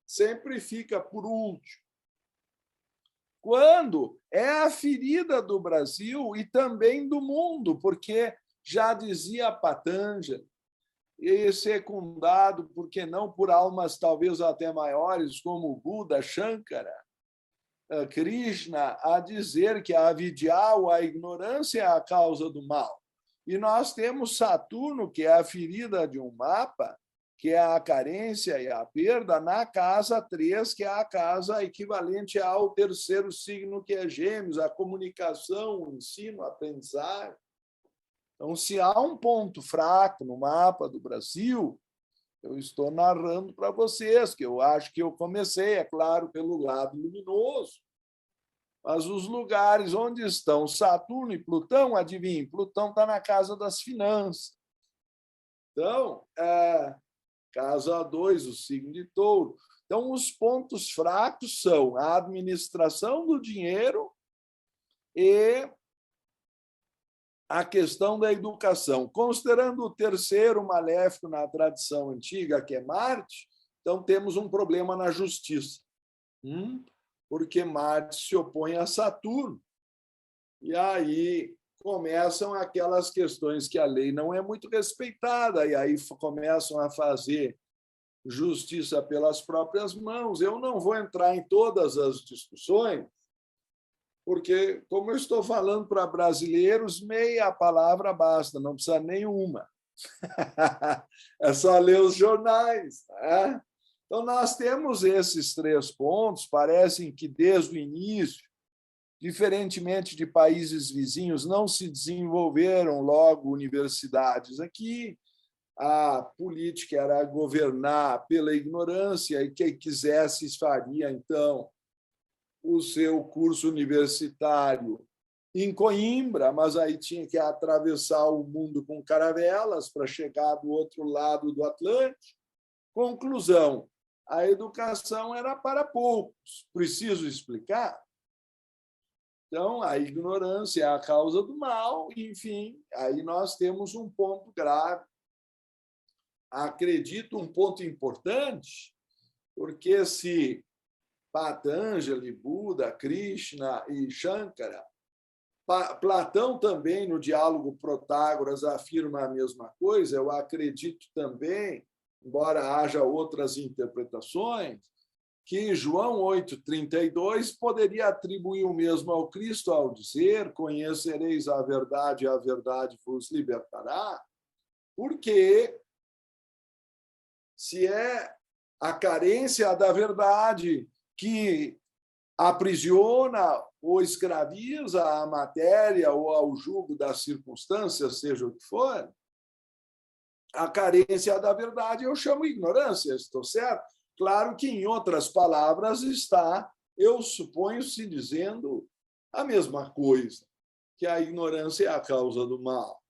Sempre fica por último. Quando é a ferida do Brasil e também do mundo, porque já dizia Patanjali, e secundado, por que não, por almas talvez até maiores, como Buda, Shankara, Krishna, a dizer que a avidya, a ignorância, é a causa do mal. E nós temos Saturno, que é a ferida de um mapa, que é a carência e a perda, na casa 3, que é a casa equivalente ao terceiro signo, que é Gêmeos, a comunicação, o ensino, a aprendizagem. Então, se há um ponto fraco no mapa do Brasil, eu estou narrando para vocês, que eu acho que eu comecei, é claro, pelo lado luminoso, mas os lugares onde estão Saturno e Plutão, adivinhem, Plutão está na casa das finanças. Então, casa 2, o signo de Touro. Então, os pontos fracos são a administração do dinheiro e a questão da educação. Considerando o terceiro maléfico na tradição antiga, que é Marte, então temos um problema na justiça, porque Marte se opõe a Saturno. E aí começam aquelas questões que a lei não é muito respeitada, e aí começam a fazer justiça pelas próprias mãos. Eu não vou entrar em todas as discussões, porque, como eu estou falando para brasileiros, meia palavra basta, não precisa nenhuma. É só ler os jornais. Tá? Então, nós temos esses 3 pontos, parecem que, desde o início, diferentemente de países vizinhos, não se desenvolveram logo universidades aqui. A política era governar pela ignorância, e quem quisesse faria, então, o seu curso universitário em Coimbra, mas aí tinha que atravessar o mundo com caravelas para chegar do outro lado do Atlântico. Conclusão, a educação era para poucos. Preciso explicar? Então, a ignorância é a causa do mal, enfim, aí nós temos um ponto grave. Acredito um ponto importante, porque se Patanjali, Buda, Krishna e Shankara, Platão também, no diálogo Protágoras, afirma a mesma coisa, eu acredito também, embora haja outras interpretações, que João 8,32 poderia atribuir o mesmo ao Cristo ao dizer: conhecereis a verdade e a verdade vos libertará, porque se é a carência da verdade que aprisiona ou escraviza a matéria ou ao jugo das circunstâncias, seja o que for, a carência da verdade eu chamo ignorância, estou certo? Claro que, em outras palavras, está, eu suponho, se dizendo a mesma coisa, que a ignorância é a causa do mal.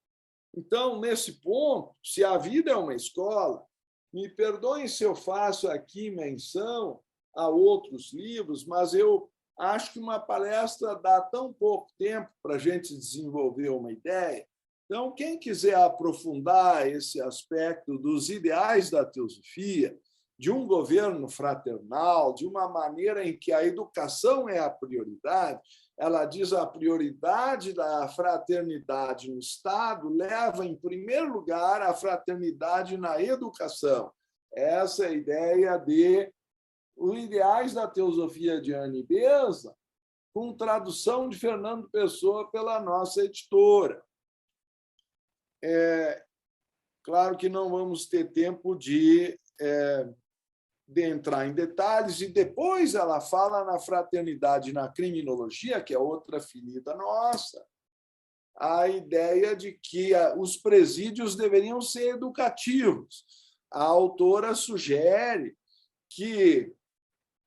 Então, nesse ponto, se a vida é uma escola, me perdoem se eu faço aqui menção a outros livros, mas eu acho que uma palestra dá tão pouco tempo para a gente desenvolver uma ideia. Então, quem quiser aprofundar esse aspecto dos ideais da teosofia, de um governo fraternal, de uma maneira em que a educação é a prioridade, ela diz a prioridade da fraternidade no Estado leva, em primeiro lugar, a fraternidade na educação. Essa é a ideia de os ideais da teosofia de Annie Besant, com tradução de Fernando Pessoa pela nossa editora. Claro que não vamos ter tempo de entrar em detalhes, e depois ela fala na fraternidade, na criminologia, que é outra ferida nossa, a ideia de que os presídios deveriam ser educativos. A autora sugere que,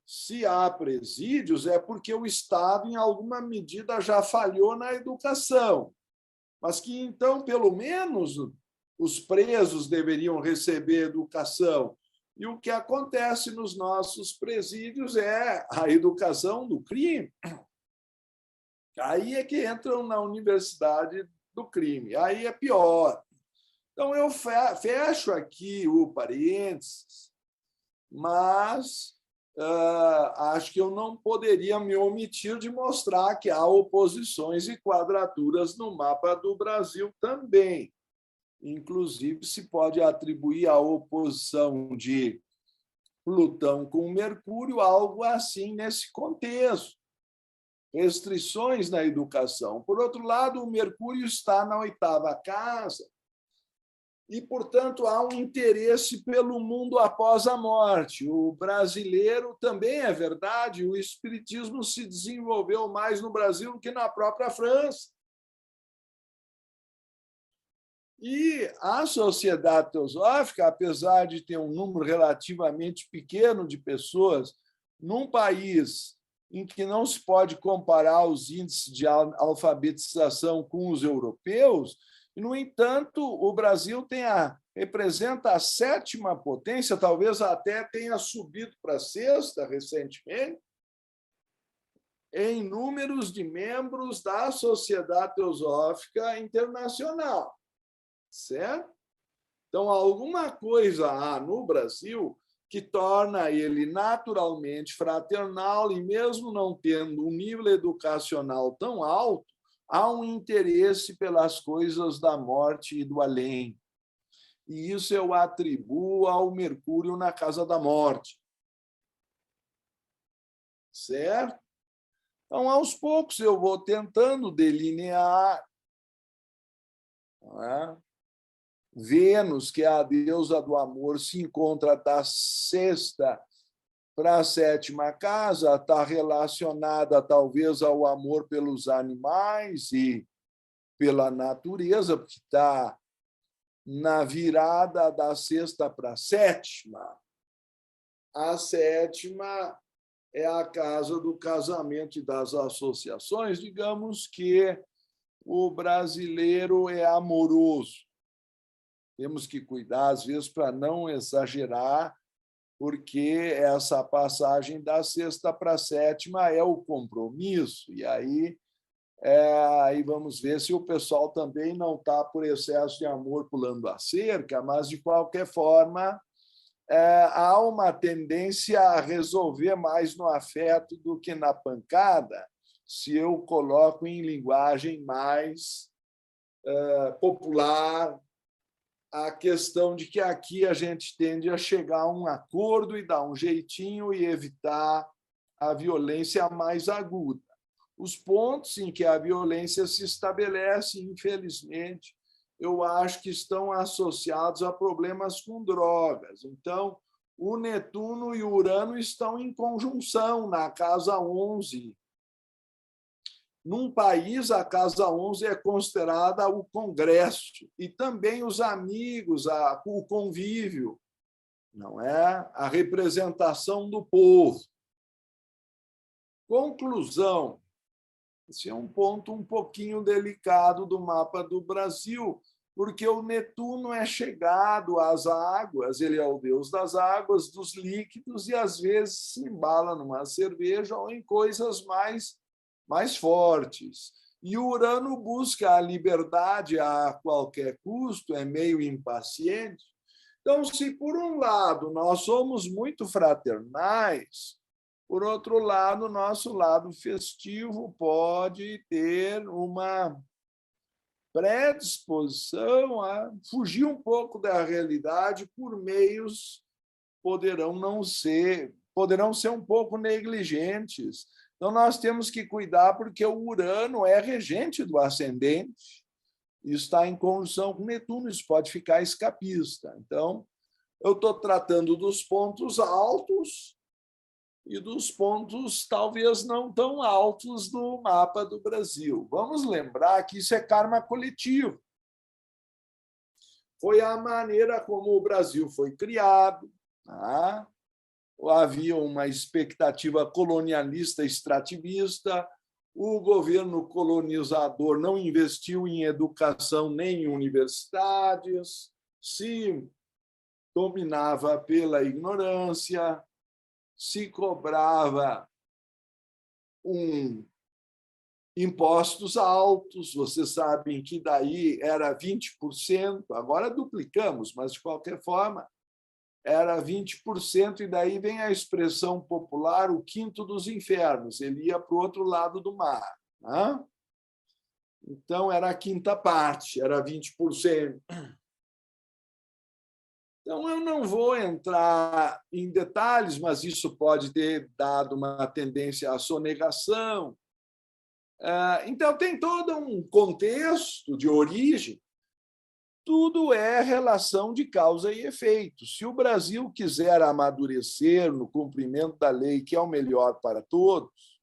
se há presídios, é porque o Estado, em alguma medida, já falhou na educação, mas que, então, pelo menos, os presos deveriam receber educação. E o que acontece nos nossos presídios é a educação do crime. Aí é que entram na universidade do crime. Aí é pior. Então, eu fecho aqui o parênteses, mas acho que eu não poderia me omitir de mostrar que há oposições e quadraturas no mapa do Brasil também. Inclusive, se pode atribuir à oposição de Plutão com Mercúrio algo assim nesse contexto. Restrições na educação. Por outro lado, o Mercúrio está na 8ª casa, e, portanto, há um interesse pelo mundo após a morte. O brasileiro também é verdade, o espiritismo se desenvolveu mais no Brasil do que na própria França. E a Sociedade Teosófica, apesar de ter um número relativamente pequeno de pessoas, num país em que não se pode comparar os índices de alfabetização com os europeus, e, no entanto, o Brasil representa a 7ª potência, talvez até tenha subido para a 6ª recentemente, em números de membros da Sociedade Teosófica Internacional. Certo? Então, alguma coisa há no Brasil que torna ele naturalmente fraternal e, mesmo não tendo um nível educacional tão alto, há um interesse pelas coisas da morte e do além. E isso eu atribuo ao Mercúrio na casa da morte. Certo? Então, aos poucos, eu vou tentando delinear, não é? Vênus, que é a deusa do amor, se encontra da 6ª para a 7ª casa, está relacionada talvez ao amor pelos animais e pela natureza, porque está na virada da 6ª para a 7ª. A 7ª é a casa do casamento e das associações. Digamos que o brasileiro é amoroso. Temos que cuidar, às vezes, para não exagerar, porque essa passagem da 6ª para a 7ª é o compromisso. E aí vamos ver se o pessoal também não está por excesso de amor pulando a cerca, mas, de qualquer forma, há uma tendência a resolver mais no afeto do que na pancada, se eu coloco em linguagem mais popular a questão de que aqui a gente tende a chegar a um acordo e dar um jeitinho e evitar a violência mais aguda. Os pontos em que a violência se estabelece, infelizmente, eu acho que estão associados a problemas com drogas. Então, o Netuno e o Urano estão em conjunção na casa 11. Num país, a casa 11 é considerada o congresso e também os amigos, o convívio, não é? A representação do povo. Conclusão. Esse é um ponto um pouquinho delicado do mapa do Brasil, porque o Netuno é chegado às águas, ele é o deus das águas, dos líquidos, e às vezes se embala numa cerveja ou em coisas mais fortes. E o Urano busca a liberdade a qualquer custo, é meio impaciente. Então, se por um lado nós somos muito fraternais, por outro lado, nosso lado festivo pode ter uma predisposição a fugir um pouco da realidade por meios poderão ser um pouco negligentes. Então, nós temos que cuidar, porque o Urano é regente do ascendente e está em conjunção com Netuno, isso pode ficar escapista. Então, eu estou tratando dos pontos altos e dos pontos talvez não tão altos do mapa do Brasil. Vamos lembrar que isso é karma coletivo. Foi a maneira como o Brasil foi criado, tá? Havia uma expectativa colonialista extrativista, o governo colonizador não investiu em educação nem em universidades, se dominava pela ignorância, se cobrava impostos altos, vocês sabem que daí era 20%, agora duplicamos, mas, de qualquer forma, era 20%, e daí vem a expressão popular, o quinto dos infernos, ele ia para o outro lado do mar. Né? Então, era a quinta parte, era 20%. Então, eu não vou entrar em detalhes, mas isso pode ter dado uma tendência à sonegação. Então, tem todo um contexto de origem tudo é relação de causa e efeito. Se o Brasil quiser amadurecer no cumprimento da lei, que é o melhor para todos,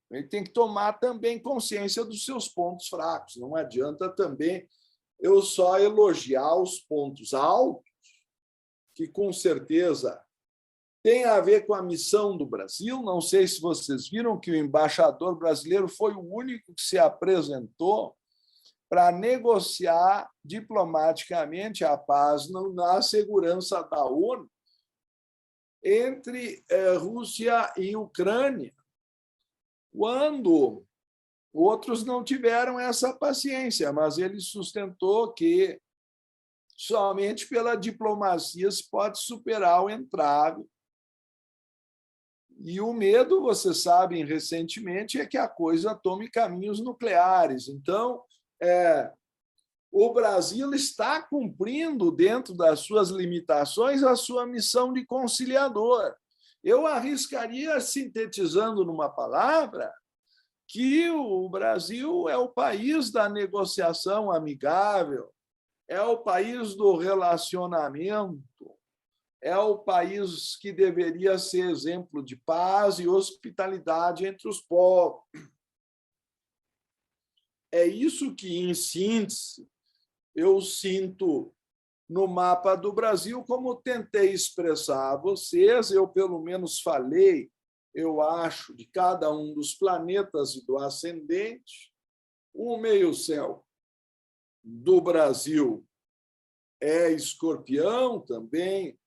ele tem que tomar também consciência dos seus pontos fracos. Não adianta também eu só elogiar os pontos altos, que com certeza tem a ver com a missão do Brasil. Não sei se vocês viram que o embaixador brasileiro foi o único que se apresentou para negociar diplomaticamente a paz na segurança da ONU entre Rússia e Ucrânia, quando outros não tiveram essa paciência, mas ele sustentou que somente pela diplomacia se pode superar o entrave. E o medo, vocês sabem, recentemente, é que a coisa tome caminhos nucleares. Então, o Brasil está cumprindo, dentro das suas limitações, a sua missão de conciliador. Eu arriscaria, sintetizando numa palavra, que o Brasil é o país da negociação amigável, é o país do relacionamento, é o país que deveria ser exemplo de paz e hospitalidade entre os povos. É isso que, em síntese, eu sinto no mapa do Brasil, como tentei expressar a vocês. Eu, pelo menos, falei, eu acho, de cada um dos planetas e do ascendente. O meio-céu do Brasil é Escorpião também,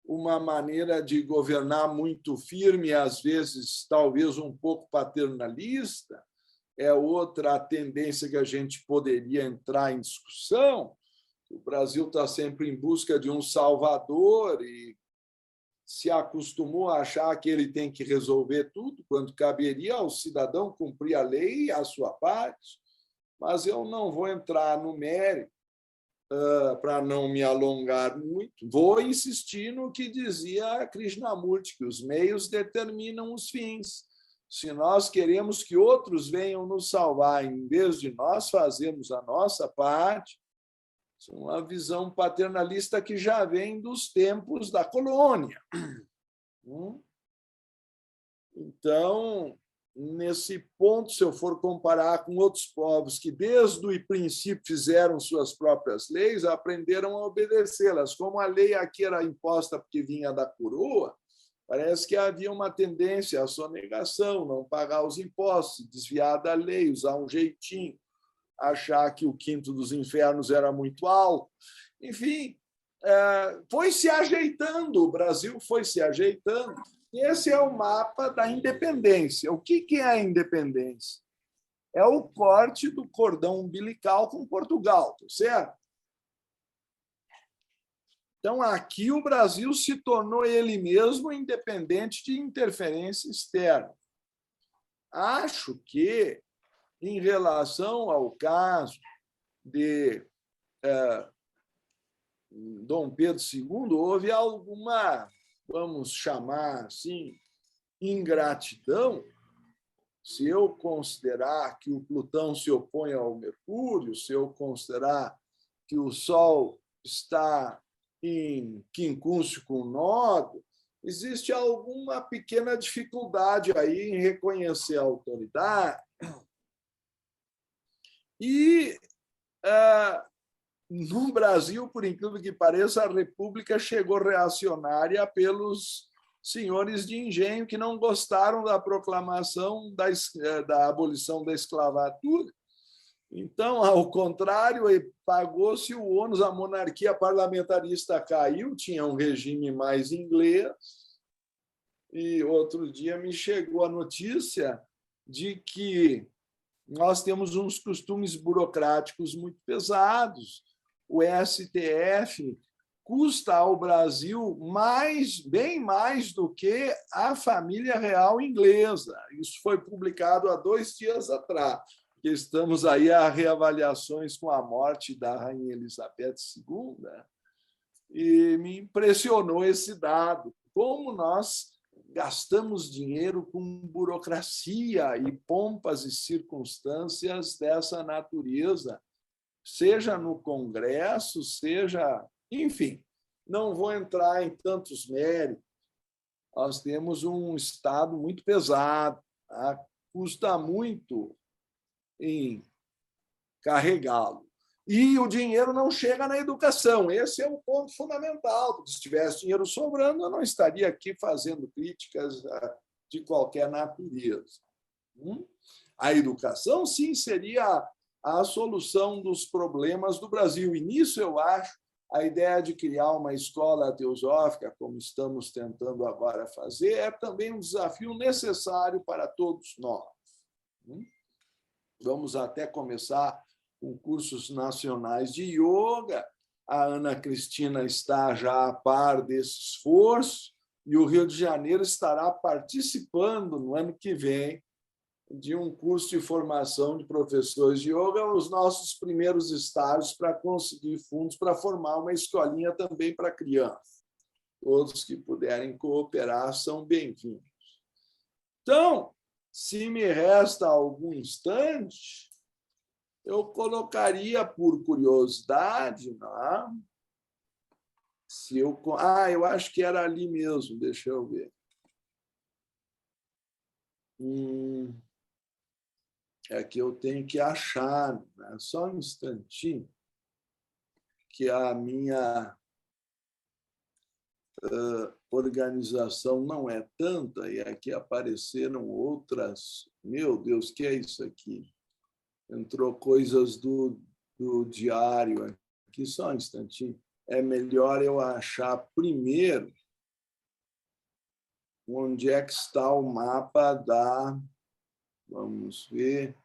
uma maneira de governar muito firme, às vezes, talvez um pouco paternalista. É outra tendência que a gente poderia entrar em discussão. O Brasil está sempre em busca de um salvador e se acostumou a achar que ele tem que resolver tudo, quando caberia ao cidadão cumprir a lei e a sua parte. Mas eu não vou entrar no mérito para não me alongar muito. Vou insistir no que dizia Krishnamurti, que os meios determinam os fins. Se nós queremos que outros venham nos salvar, em vez de nós fazermos a nossa parte, é uma visão paternalista que já vem dos tempos da colônia. Então, nesse ponto, se eu for comparar com outros povos que, desde o princípio, fizeram suas próprias leis, aprenderam a obedecê-las. Como a lei aqui era imposta porque vinha da coroa, parece que havia uma tendência à sonegação, não pagar os impostos, desviar da lei, usar um jeitinho, achar que o quinto dos infernos era muito alto. Enfim, foi se ajeitando, o Brasil foi se ajeitando. Esse é o mapa da independência. O que é a independência? É o corte do cordão umbilical com Portugal, certo? Então, aqui o Brasil se tornou ele mesmo independente de interferência externa. Acho que, em relação ao caso de Dom Pedro II, houve alguma, vamos chamar assim, ingratidão. Se eu considerar que o Plutão se opõe ao Mercúrio, se eu considerar que o Sol está em quincúncio com o Nódo, existe alguma pequena dificuldade aí em reconhecer a autoridade. E no Brasil, por incrível que pareça, a República chegou reacionária pelos senhores de engenho que não gostaram da proclamação da abolição da escravatura. Então, ao contrário, pagou-se o ônus, a monarquia parlamentarista caiu, tinha um regime mais inglês. E outro dia me chegou a notícia de que nós temos uns costumes burocráticos muito pesados. O STF custa ao Brasil bem mais do que a família real inglesa. Isso foi publicado há 2 dias atrás. Estamos aí a reavaliações com a morte da Rainha Elizabeth II, e me impressionou esse dado. Como nós gastamos dinheiro com burocracia e pompas e circunstâncias dessa natureza seja no Congresso, seja... Enfim, não vou entrar em tantos méritos. Nós temos um Estado muito pesado, tá? Custa muito em carregá-lo. E o dinheiro não chega na educação. Esse é o ponto fundamental. Porque se tivesse dinheiro sobrando, eu não estaria aqui fazendo críticas de qualquer natureza. A educação, sim, seria a solução dos problemas do Brasil. E nisso, eu acho, a ideia de criar uma escola teosófica, como estamos tentando agora fazer, é também um desafio necessário para todos nós. Vamos até começar com cursos nacionais de yoga. A Ana Cristina está já a par desse esforço e o Rio de Janeiro estará participando no ano que vem de um curso de formação de professores de yoga, os nossos primeiros estágios para conseguir fundos para formar uma escolinha também para crianças. Todos que puderem cooperar são bem-vindos. Então, se me resta algum instante, eu colocaria por curiosidade, né? Se eu... eu acho que era ali mesmo, deixa eu ver. É que eu tenho que achar, né? Só um instantinho, que a minha organização não é tanta, e aqui apareceram outras. Meu Deus, o que é isso aqui? Entrou coisas do diário aqui, só um instantinho. É melhor eu achar primeiro onde é que está o mapa da... Vamos ver.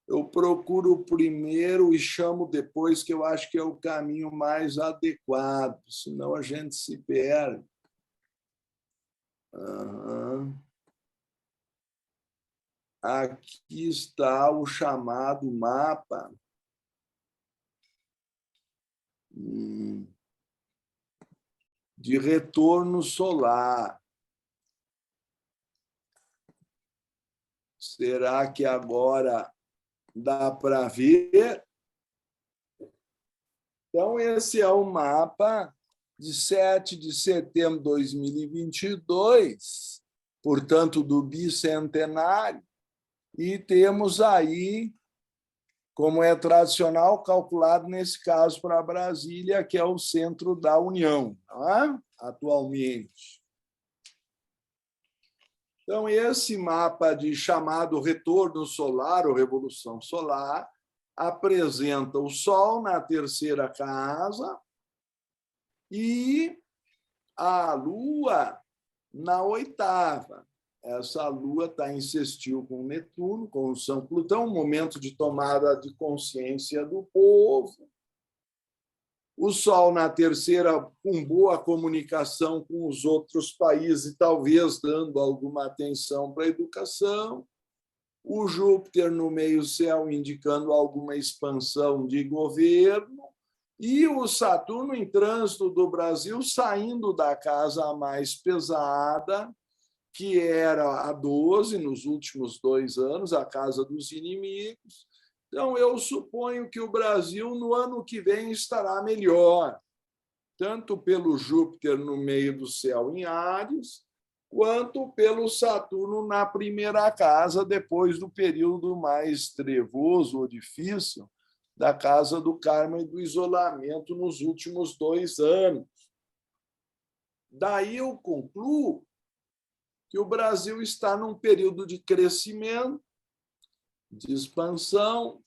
Eu procuro primeiro e chamo depois, que eu acho que é o caminho mais adequado, senão a gente se perde. Aqui está o chamado mapa de retorno solar. Será que agora dá para ver? Então, esse é o mapa de 7 de setembro de 2022, portanto, do bicentenário, e temos aí, como é tradicional, calculado nesse caso para Brasília, que é o centro da União, tá? Atualmente. Então, esse mapa de chamado retorno solar ou revolução solar apresenta o Sol na terceira casa e a Lua na oitava. Essa Lua está em sextil com Netuno, conjunção Plutão, um momento de tomada de consciência do povo. O Sol na terceira, com boa comunicação com os outros países, talvez dando alguma atenção para a educação. O Júpiter no meio-céu, indicando alguma expansão de governo. E o Saturno em trânsito do Brasil, saindo da casa mais pesada, que era a 12 nos últimos 2 anos, a casa dos inimigos. Então, eu suponho que o Brasil, no ano que vem, estará melhor, tanto pelo Júpiter no meio do céu em Áries, quanto pelo Saturno na primeira casa, depois do período mais trevoso ou difícil da casa do karma e do isolamento nos últimos 2 anos. Daí eu concluo que o Brasil está num período de crescimento, de expansão,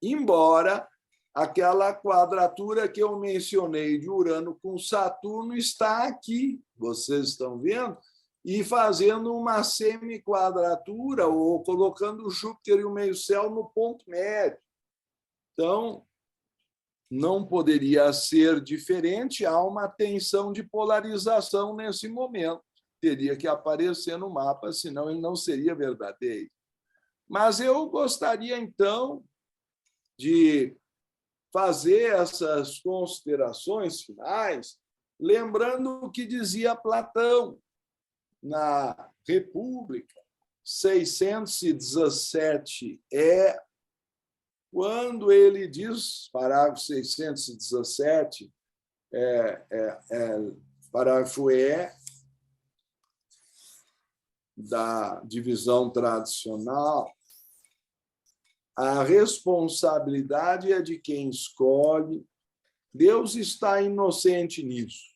embora aquela quadratura que eu mencionei de Urano com Saturno está aqui, vocês estão vendo, e fazendo uma semi-quadratura ou colocando o Júpiter e o meio-céu no ponto médio. Então, não poderia ser diferente, há uma tensão de polarização nesse momento. Teria que aparecer no mapa, senão ele não seria verdadeiro. Mas eu gostaria, então, de fazer essas considerações finais, lembrando o que dizia Platão na República, 617 é quando ele diz, parágrafo 617, parágrafo E, da divisão tradicional, a responsabilidade é de quem escolhe, Deus está inocente nisso.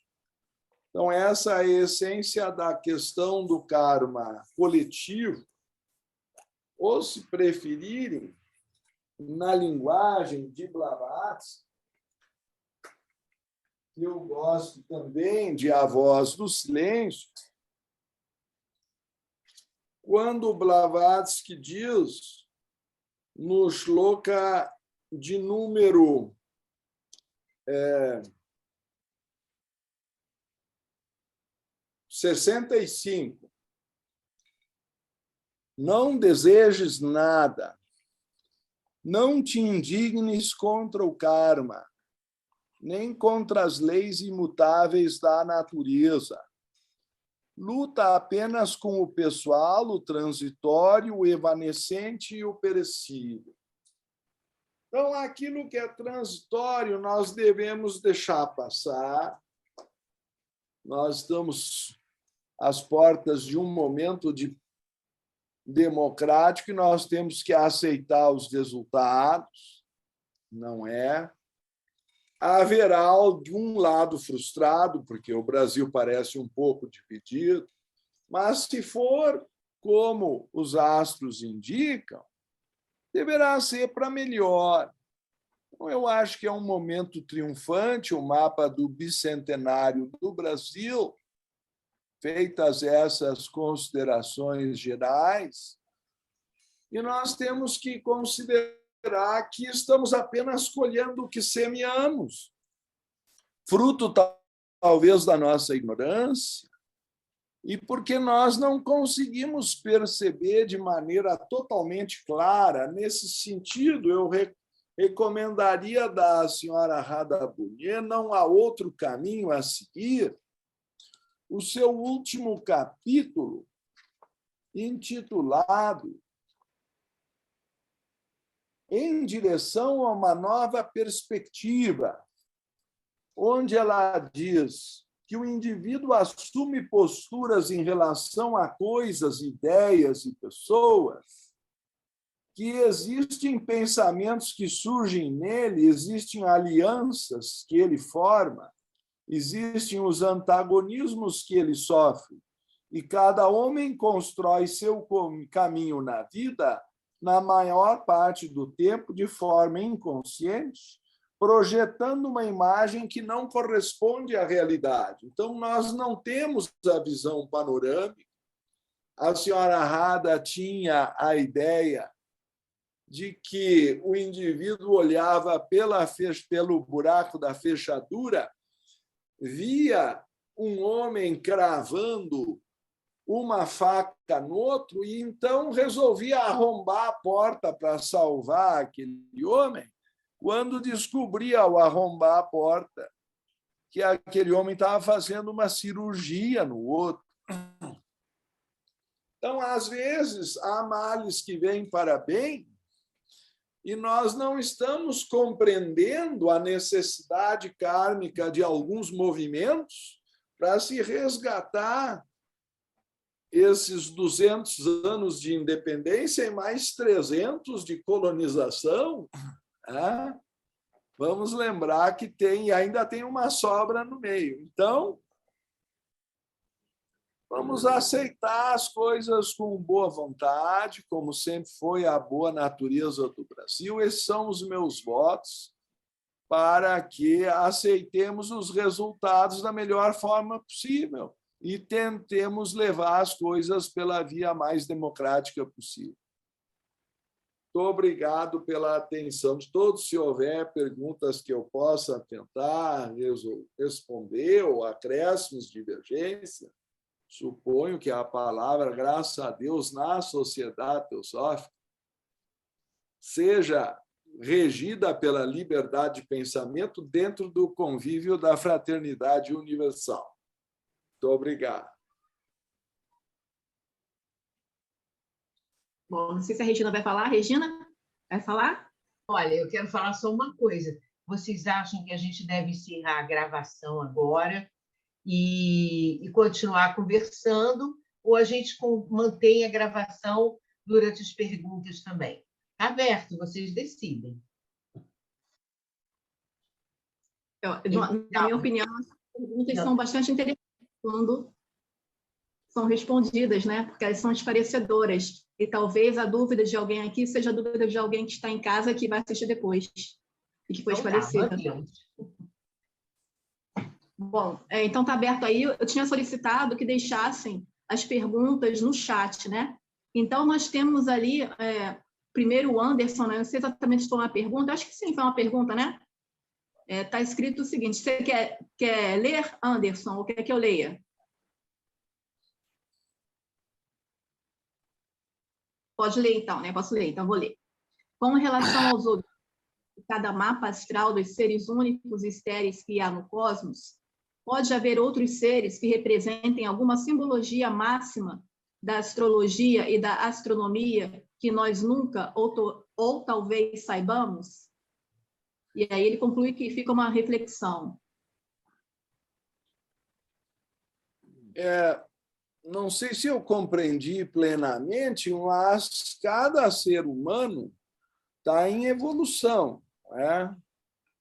Então, essa é a essência da questão do karma coletivo, ou, se preferirem, na linguagem de Blavatsky, que eu gosto também de A Voz do Silêncio, quando Blavatsky diz, no shloka de número 65, não desejes nada, não te indignes contra o karma, nem contra as leis imutáveis da natureza. Luta apenas com o pessoal, o transitório, o evanescente e o perecível. Então, aquilo que é transitório, nós devemos deixar passar. Nós estamos às portas de um momento democrático e nós temos que aceitar os resultados, não é? Haverá de um lado frustrado, porque o Brasil parece um pouco dividido, mas, se for como os astros indicam, deverá ser para melhor. Então, eu acho que é um momento triunfante, o mapa do bicentenário do Brasil, feitas essas considerações gerais, e nós temos que considerar que estamos apenas colhendo o que semeamos, fruto talvez da nossa ignorância, e porque nós não conseguimos perceber de maneira totalmente clara. Nesse sentido, eu recomendaria da senhora Radha Bunye, não há outro caminho a seguir, o seu último capítulo, intitulado Em Direção a uma Nova Perspectiva, onde ela diz que o indivíduo assume posturas em relação a coisas, ideias e pessoas, que existem pensamentos que surgem nele, existem alianças que ele forma, existem os antagonismos que ele sofre, e cada homem constrói seu caminho na vida, na maior parte do tempo, de forma inconsciente, projetando uma imagem que não corresponde à realidade. Então, nós não temos a visão panorâmica. A senhora Radha tinha a ideia de que o indivíduo olhava pelo buraco da fechadura, via um homem cravando uma faca no outro e então resolvia arrombar a porta para salvar aquele homem, quando descobria, ao arrombar a porta, que aquele homem estava fazendo uma cirurgia no outro. Então, às vezes, há males que vêm para bem e nós não estamos compreendendo a necessidade kármica de alguns movimentos para se resgatar esses 200 anos de independência e mais 300 de colonização. Vamos lembrar que ainda tem uma sobra no meio. Então, vamos aceitar as coisas com boa vontade, como sempre foi a boa natureza do Brasil. Esses são os meus votos para que aceitemos os resultados da melhor forma possível e tentemos levar as coisas pela via mais democrática possível. Muito obrigado pela atenção de todos. Se houver perguntas que eu possa tentar responder ou acréscimos, divergência, suponho que a palavra, graças a Deus, na sociedade teosófica, seja regida pela liberdade de pensamento dentro do convívio da fraternidade universal. Muito obrigado. Bom, não sei se a Regina vai falar. Regina, vai falar? Olha, eu quero falar só uma coisa. Vocês acham que a gente deve encerrar a gravação agora e continuar conversando, ou a gente mantém a gravação durante as perguntas também? Tá aberto, vocês decidem. Na minha opinião, as perguntas são bastante interessantes quando são respondidas, né? Porque elas são esclarecedoras. E talvez a dúvida de alguém aqui seja a dúvida de alguém que está em casa que vai assistir depois e que foi esclarecida. Bom, então está aberto aí. Eu tinha solicitado que deixassem as perguntas no chat, né? Então, nós temos ali, primeiro o Anderson, né? Não sei exatamente se foi uma pergunta, acho que sim, foi uma pergunta, né? Está escrito o seguinte: você quer ler, Anderson, ou quer que eu leia? Pode ler, então, né? Posso ler, então vou ler. Com relação aos objetos de cada mapa astral dos seres únicos e estéreis que há no cosmos, pode haver outros seres que representem alguma simbologia máxima da astrologia e da astronomia que nós nunca ou talvez saibamos? E aí ele conclui que fica uma reflexão. Não sei se eu compreendi plenamente, mas cada ser humano está em evolução.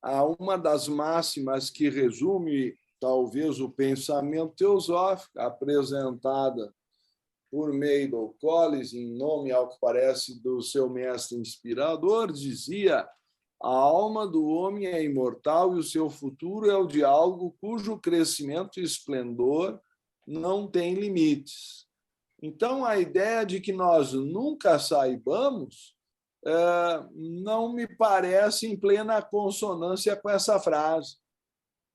Há uma das máximas que resume, talvez, o pensamento teosófico, apresentada por Mabel Collins, em nome, ao que parece, do seu mestre inspirador, dizia: a alma do homem é imortal e o seu futuro é o de algo cujo crescimento e esplendor não tem limites. Então, a ideia de que nós nunca saibamos não me parece em plena consonância com essa frase,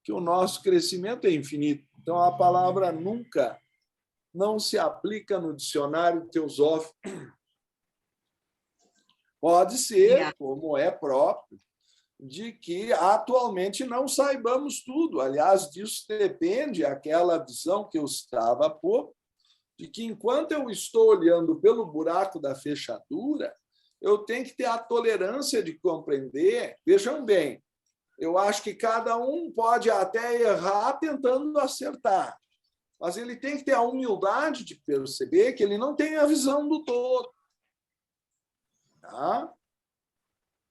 que o nosso crescimento é infinito. Então, a palavra nunca não se aplica no dicionário teosófico. Pode ser, como é próprio, de que atualmente não saibamos tudo. Aliás, disso depende aquela visão que eu estava há pouco, de que enquanto eu estou olhando pelo buraco da fechadura, eu tenho que ter a tolerância de compreender. Vejam bem, eu acho que cada um pode até errar tentando acertar, mas ele tem que ter a humildade de perceber que ele não tem a visão do todo. Tá?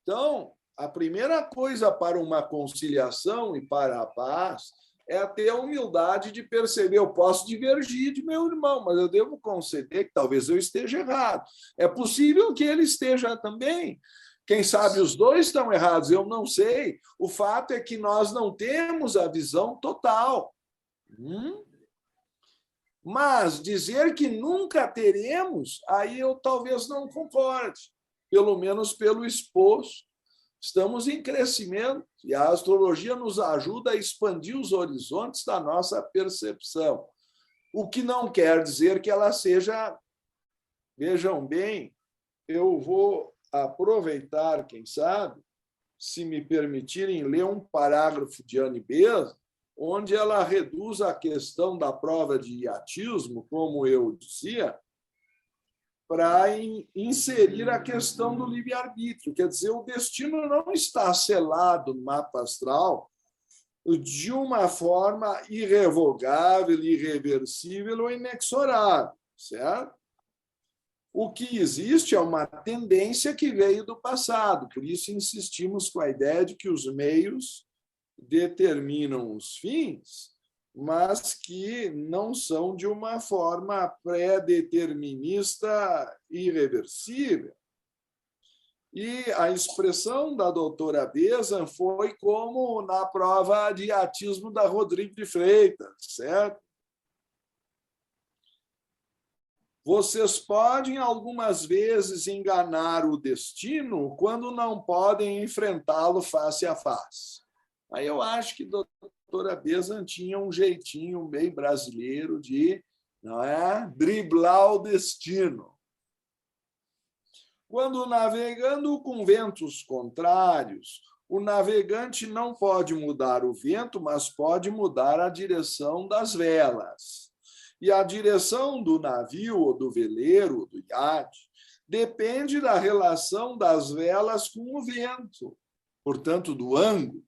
Então, a primeira coisa para uma conciliação e para a paz é ter a humildade de perceber: eu posso divergir de meu irmão, mas eu devo conceder que talvez eu esteja errado. É possível que ele esteja também. Quem sabe os dois estão errados, eu não sei. O fato é que nós não temos a visão total. Mas dizer que nunca teremos, aí eu talvez não concorde, pelo menos pelo exposto. Estamos em crescimento e a astrologia nos ajuda a expandir os horizontes da nossa percepção, o que não quer dizer que ela seja... Vejam bem, eu vou aproveitar, quem sabe, se me permitirem, ler um parágrafo de Anne Besant, onde ela reduz a questão da prova de hiatismo, como eu dizia, para inserir a questão do livre-arbítrio. Quer dizer, o destino não está selado no mapa astral de uma forma irrevogável, irreversível ou inexorável, certo? O que existe é uma tendência que veio do passado, por isso insistimos com a ideia de que os meios determinam os fins, mas que não são de uma forma pré-determinista irreversível. E a expressão da doutora Besant foi como na prova de hiatismo da Rodrigo de Freitas, certo? Vocês podem, algumas vezes, enganar o destino quando não podem enfrentá-lo face a face. Aí eu acho que a doutora Besant tinha um jeitinho bem brasileiro de, não é, driblar o destino. Quando navegando com ventos contrários, o navegante não pode mudar o vento, mas pode mudar a direção das velas. E a direção do navio, ou do veleiro, ou do iate, depende da relação das velas com o vento, portanto, do ângulo.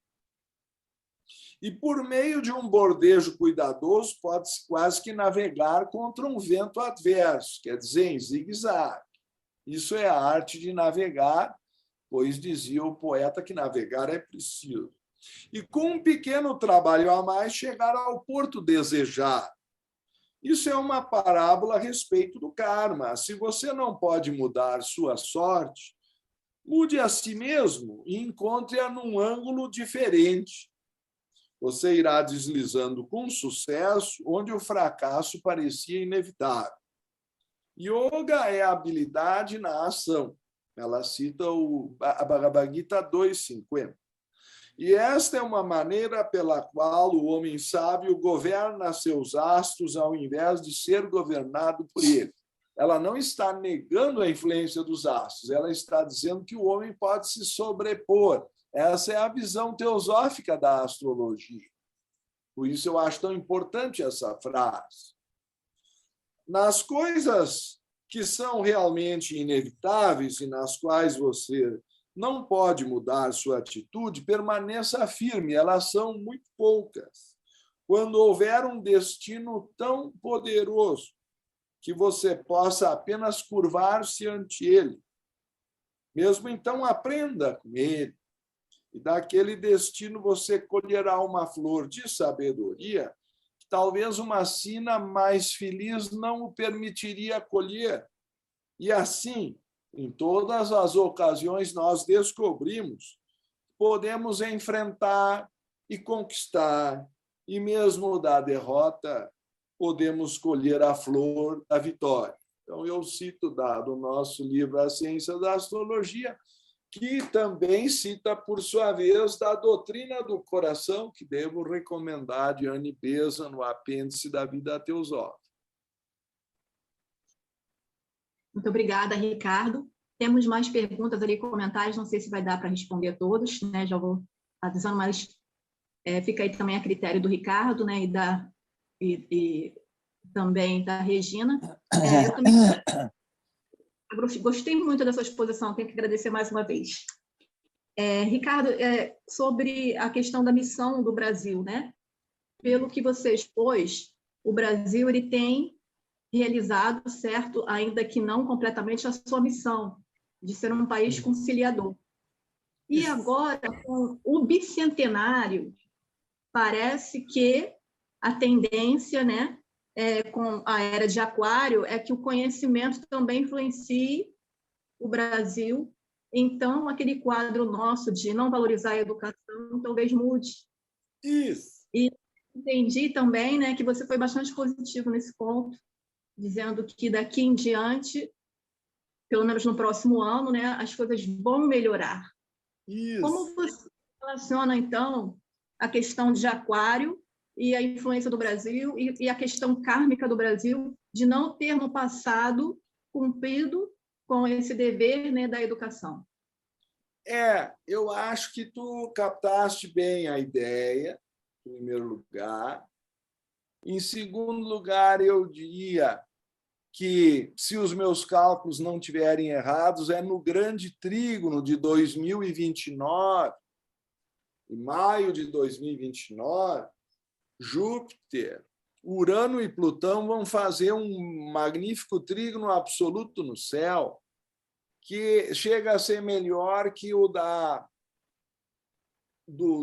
E, por meio de um bordejo cuidadoso, pode-se quase que navegar contra um vento adverso, quer dizer, em zigue-zague. Isso é a arte de navegar, pois dizia o poeta que navegar é preciso. E, com um pequeno trabalho a mais, chegar ao porto desejado. Isso é uma parábola a respeito do karma. Se você não pode mudar sua sorte, mude a si mesmo e encontre-a num ângulo diferente. Você irá deslizando com sucesso onde o fracasso parecia inevitável. Yoga é a habilidade na ação. Ela cita a Bhagavad Gita 2.50. E esta é uma maneira pela qual o homem sábio governa seus astros ao invés de ser governado por ele. Ela não está negando a influência dos astros, ela está dizendo que o homem pode se sobrepor. Essa é a visão teosófica da astrologia. Por isso eu acho tão importante essa frase. Nas coisas que são realmente inevitáveis e nas quais você não pode mudar sua atitude, permaneça firme, elas são muito poucas. Quando houver um destino tão poderoso que você possa apenas curvar-se ante ele, mesmo então aprenda com ele, e daquele destino você colherá uma flor de sabedoria que talvez uma sina mais feliz não o permitiria colher. E assim, em todas as ocasiões, nós descobrimos que podemos enfrentar e conquistar, e mesmo da derrota, podemos colher a flor da vitória. Então, eu cito do nosso livro A Ciência da Astrologia, que também cita, por sua vez, da doutrina do coração, que devo recomendar de Annie Besant no apêndice da Vida Teosófica. Muito obrigada, Ricardo. Temos mais perguntas ali, comentários, não sei se vai dar para responder todos, né? Já vou avisando, mas fica aí também a critério do Ricardo, né? E também da Regina. Eu também gostei muito dessa exposição, tenho que agradecer mais uma vez. Ricardo, sobre a questão da missão do Brasil, né? Pelo que você expôs, o Brasil ele tem realizado, certo, ainda que não completamente, a sua missão de ser um país conciliador. E agora, com o bicentenário, parece que a tendência, né, com a era de Aquário, é que o conhecimento também influencie o Brasil. Então, aquele quadro nosso de não valorizar a educação talvez mude. Isso. E entendi também, né, que você foi bastante positivo nesse ponto, dizendo que daqui em diante, pelo menos no próximo ano, né, as coisas vão melhorar. Isso. Como você relaciona, então, a questão de Aquário e a influência do Brasil e a questão kármica do Brasil de não ter, no passado, cumprido com esse dever, né, da educação? Eu acho que tu captaste bem a ideia, em primeiro lugar. Em segundo lugar, eu diria que, se os meus cálculos não estiverem errados, é no grande trígono de 2029, em maio de 2029, Júpiter, Urano e Plutão vão fazer um magnífico trígono absoluto no céu, que chega a ser melhor que o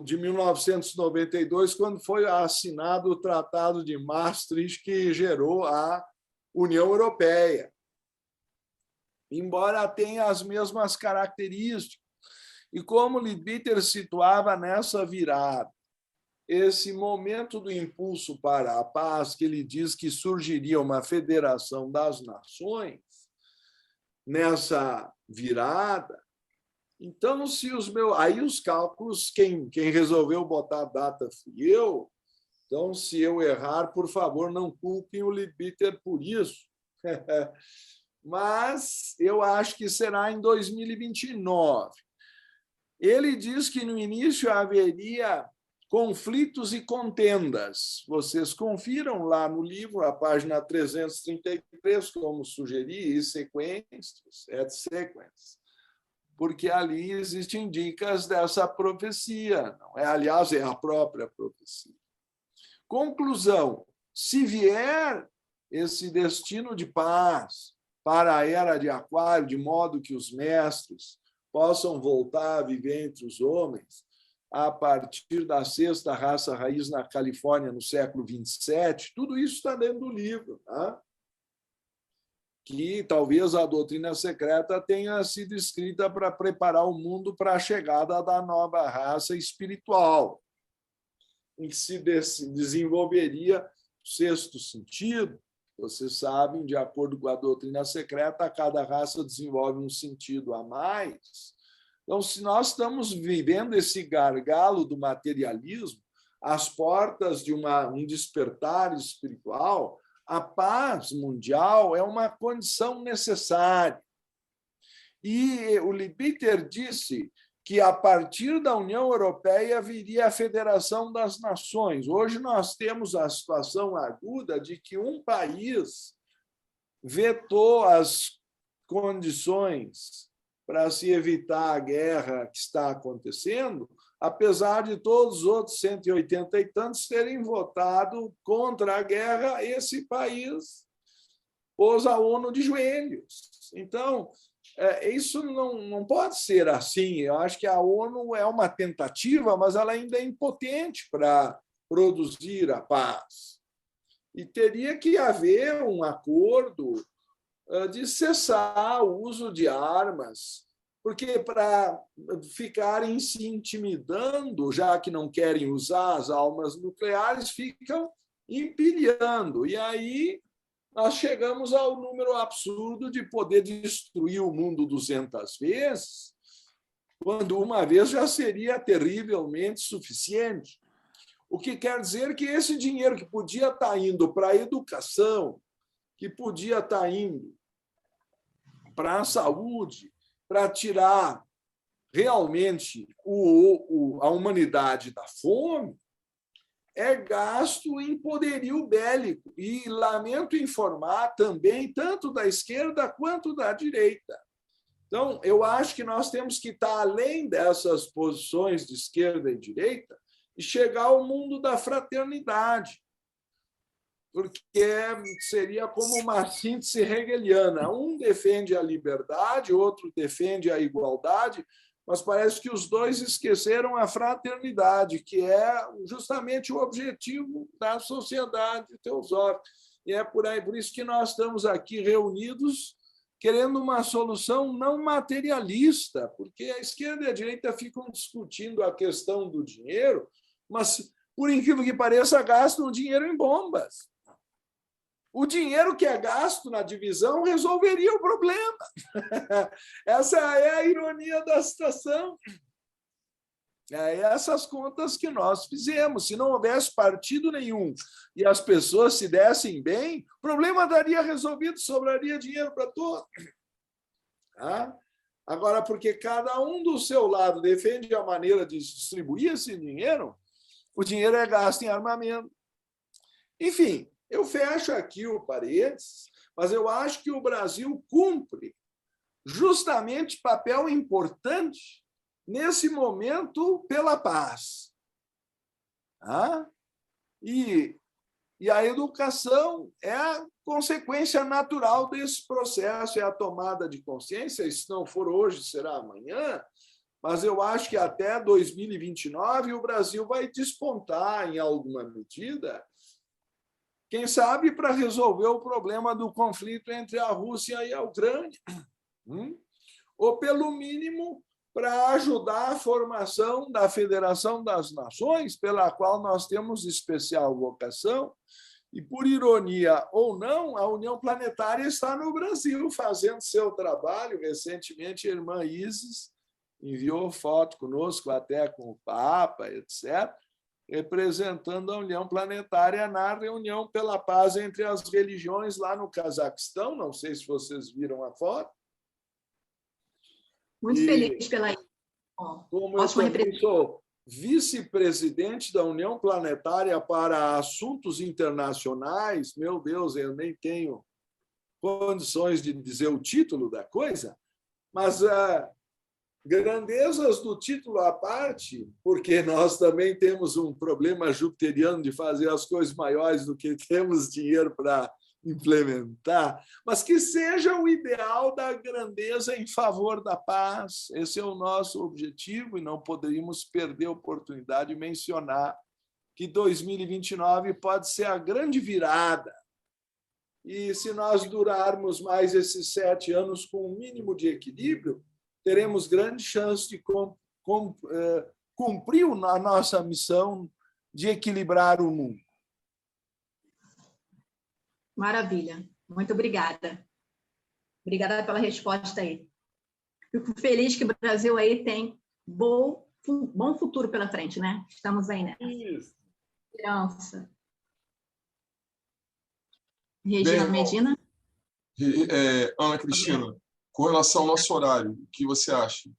de 1992, quando foi assinado o Tratado de Maastricht, que gerou a União Europeia, embora tenha as mesmas características. E como Leadbeater situava nessa virada, esse momento do impulso para a paz, que ele diz que surgiria uma federação das nações, nessa virada. Então, se aí os cálculos, quem resolveu botar a data fui eu. Então, se eu errar, por favor, não culpem o Leadbeater por isso. Mas eu acho que será em 2029. Ele diz que no início haveria conflitos e contendas. Vocês confiram lá no livro, a página 333, como sugeri, e sequências, porque ali existem dicas dessa profecia. Não é? Aliás, é a própria profecia. Conclusão: se vier esse destino de paz para a era de Aquário, de modo que os mestres possam voltar a viver entre os homens, a partir da sexta raça raiz na Califórnia, no século 27, tudo isso está dentro do livro, tá? Que talvez a doutrina secreta tenha sido escrita para preparar o mundo para a chegada da nova raça espiritual, em que se desenvolveria o sexto sentido. Vocês sabem, de acordo com a doutrina secreta, cada raça desenvolve um sentido a mais. Então, se nós estamos vivendo esse gargalo do materialismo, às portas de um despertar espiritual, a paz mundial é uma condição necessária. E o Leibniz disse que, a partir da União Europeia, viria a Federação das Nações. Hoje nós temos a situação aguda de que um país vetou as condições para se evitar a guerra que está acontecendo, apesar de todos os outros 180 e tantos terem votado contra a guerra, esse país pôs a ONU de joelhos. Então, isso não pode ser assim. Eu acho que a ONU é uma tentativa, mas ela ainda é impotente para produzir a paz. E teria que haver um acordo de cessar o uso de armas, porque para ficarem se intimidando, já que não querem usar as armas nucleares, ficam empilhando. E aí nós chegamos ao número absurdo de poder destruir o mundo 200 vezes, quando uma vez já seria terrivelmente suficiente. O que quer dizer que esse dinheiro que podia estar indo para a educação, que podia estar indo para a saúde, para tirar realmente a humanidade da fome, é gasto em poderio bélico. E lamento informar também, tanto da esquerda quanto da direita. Então, eu acho que nós temos que estar além dessas posições de esquerda e direita e chegar ao mundo da fraternidade, porque seria como uma síntese hegeliana. Um defende a liberdade, outro defende a igualdade, mas parece que os dois esqueceram a fraternidade, que é justamente o objetivo da sociedade teosófica. E é por isso que nós estamos aqui reunidos, querendo uma solução não materialista, porque a esquerda e a direita ficam discutindo a questão do dinheiro, mas, por incrível que pareça, gastam dinheiro em bombas. O dinheiro que é gasto na divisão resolveria o problema. Essa é a ironia da situação. É essas contas que nós fizemos. Se não houvesse partido nenhum e as pessoas se dessem bem, o problema estaria resolvido, sobraria dinheiro para todos. Tá? Agora, porque cada um do seu lado defende a maneira de distribuir esse dinheiro, o dinheiro é gasto em armamento. Enfim, eu fecho aqui o parênteses, mas eu acho que o Brasil cumpre justamente papel importante nesse momento pela paz. Ah? E a educação é a consequência natural desse processo, é a tomada de consciência, e se não for hoje, será amanhã, mas eu acho que até 2029 o Brasil vai despontar em alguma medida, quem sabe para resolver o problema do conflito entre a Rússia e a Ucrânia, ou, pelo mínimo, para ajudar a formação da Federação das Nações, pela qual nós temos especial vocação, e, por ironia ou não, a União Planetária está no Brasil fazendo seu trabalho. Recentemente, a irmã Isis enviou foto conosco, até com o Papa, etc., representando a União Planetária na reunião pela paz entre as religiões lá no Cazaquistão. Não sei se vocês viram a foto. Muito feliz pela... Como eu também sou vice-presidente da União Planetária para Assuntos Internacionais. Meu Deus, eu nem tenho condições de dizer o título da coisa, mas grandezas do título à parte, porque nós também temos um problema jupiteriano de fazer as coisas maiores do que temos dinheiro para implementar, mas que seja o ideal da grandeza em favor da paz. Esse é o nosso objetivo e não poderíamos perder a oportunidade de mencionar que 2029 pode ser a grande virada. E se nós durarmos mais esses 7 anos com um mínimo de equilíbrio, teremos grande chance de cumprir a nossa missão de equilibrar o mundo. Maravilha. Muito obrigada. Obrigada pela resposta aí. Fico feliz que o Brasil aí tem bom futuro pela frente, né? Estamos aí nessa. Isso. Esperança. Regina Medina. Ana Cristina, com relação ao nosso horário, o que você acha?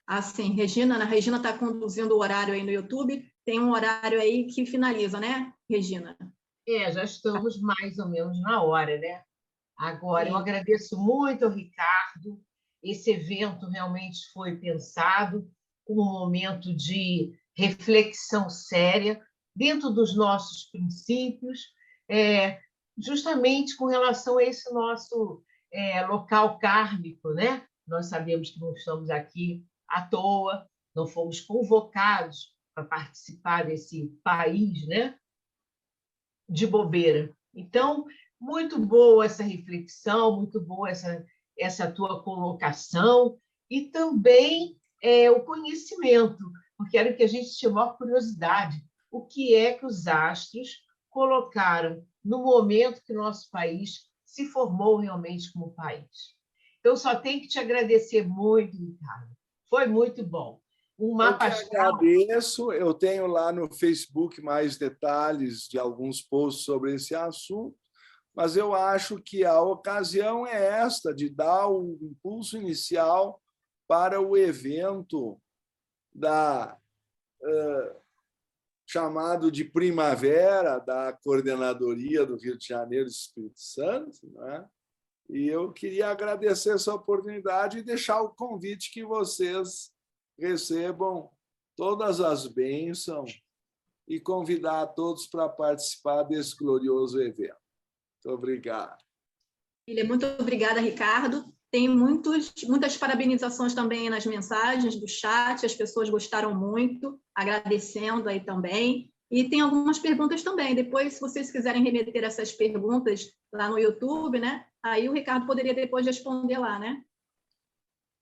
Ah, sim, Regina. A Regina está conduzindo o horário aí no YouTube. Tem um horário aí que finaliza, né, Regina? Já estamos mais ou menos na hora, né? Agora, Sim. eu agradeço muito ao Ricardo. Esse evento realmente foi pensado como um momento de reflexão séria dentro dos nossos princípios, justamente com relação a esse nosso local kármico, né? Nós sabemos que não estamos aqui à toa, não fomos convocados para participar desse país, né? De bobeira. Então, muito boa essa reflexão, muito boa essa tua colocação e também o conhecimento, porque era o que a gente tinha maior curiosidade. O que é que os astros colocaram no momento que nosso país se formou realmente como país? Então, só tenho que te agradecer muito, Ricardo. Foi muito bom. Um mapa astral. Agradeço. Eu tenho lá no Facebook mais detalhes de alguns posts sobre esse assunto, mas eu acho que a ocasião é esta, de dar o impulso inicial para o evento chamado de Primavera, da Coordenadoria do Rio de Janeiro e Espírito Santo, né? E eu queria agradecer essa oportunidade e deixar o convite que vocês recebam todas as bênçãos e convidar a todos para participar desse glorioso evento. Muito obrigado. Muito obrigada, Ricardo. Tem muitas parabenizações também nas mensagens do chat, as pessoas gostaram muito, agradecendo aí também. E tem algumas perguntas também. Depois, se vocês quiserem remeter essas perguntas lá no YouTube, né? Aí o Ricardo poderia depois responder lá, né?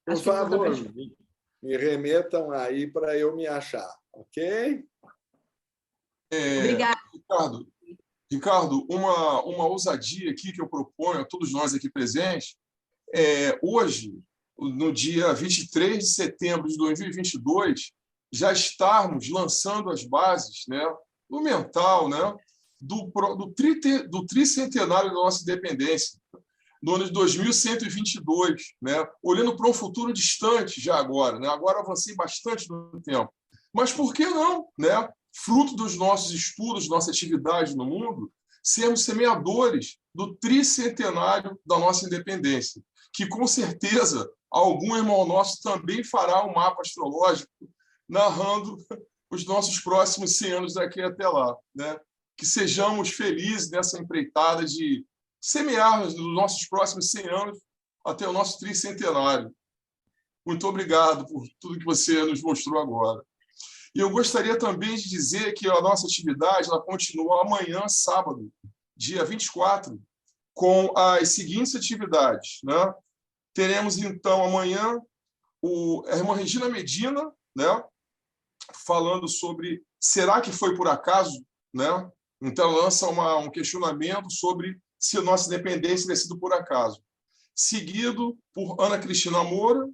Por favor, me remetam aí para eu me achar, ok? Obrigada. Ricardo, uma ousadia aqui que eu proponho a todos nós aqui presentes, hoje, no dia 23 de setembro de 2022, já estarmos lançando as bases, né, no mental, né, do tricentenário da nossa independência, no ano de 2122, né, olhando para um futuro distante já agora, né, agora avancei bastante no tempo. Mas por que não, né, fruto dos nossos estudos, nossa atividade no mundo, sermos semeadores do tricentenário da nossa independência, que com certeza algum irmão nosso também fará um mapa astrológico narrando os nossos próximos 100 anos daqui até lá, né? Que sejamos felizes nessa empreitada de semear nos nossos próximos 100 anos até o nosso tricentenário. Muito obrigado por tudo que você nos mostrou agora. E eu gostaria também de dizer que a nossa atividade ela continua amanhã, sábado, dia 24, com as seguintes atividades, né? Teremos, então, amanhã a irmã Regina Medina, né, falando sobre será que foi por acaso, né? Então, lança um questionamento sobre se a nossa independência tem sido por acaso. Seguido por Ana Cristina Moura,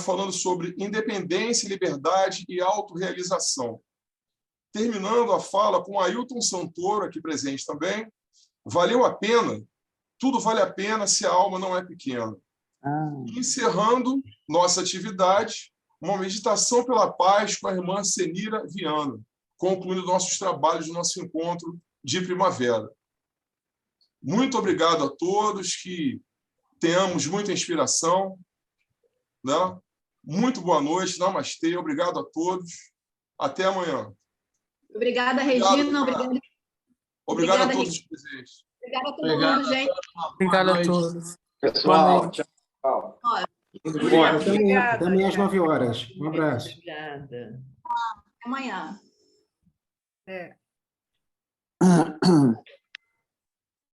falando sobre independência, liberdade e autorrealização. Terminando a fala com Ailton Santoro, aqui presente também. Valeu a pena? Tudo vale a pena se a alma não é pequena. Encerrando nossa atividade, uma meditação pela paz com a irmã Senira Viana, concluindo nossos trabalhos, nosso encontro de primavera. Muito obrigado a todos, que tenhamos muita inspiração, né? Muito boa noite, namastê, obrigado a todos. Até amanhã. Obrigada, Regina. Obrigado a todos os presentes. Obrigada a todo mundo, gente. Obrigada a todos. Pessoal, tchau. Até amanhã às 9 horas. Um abraço. Obrigada. Até amanhã. É.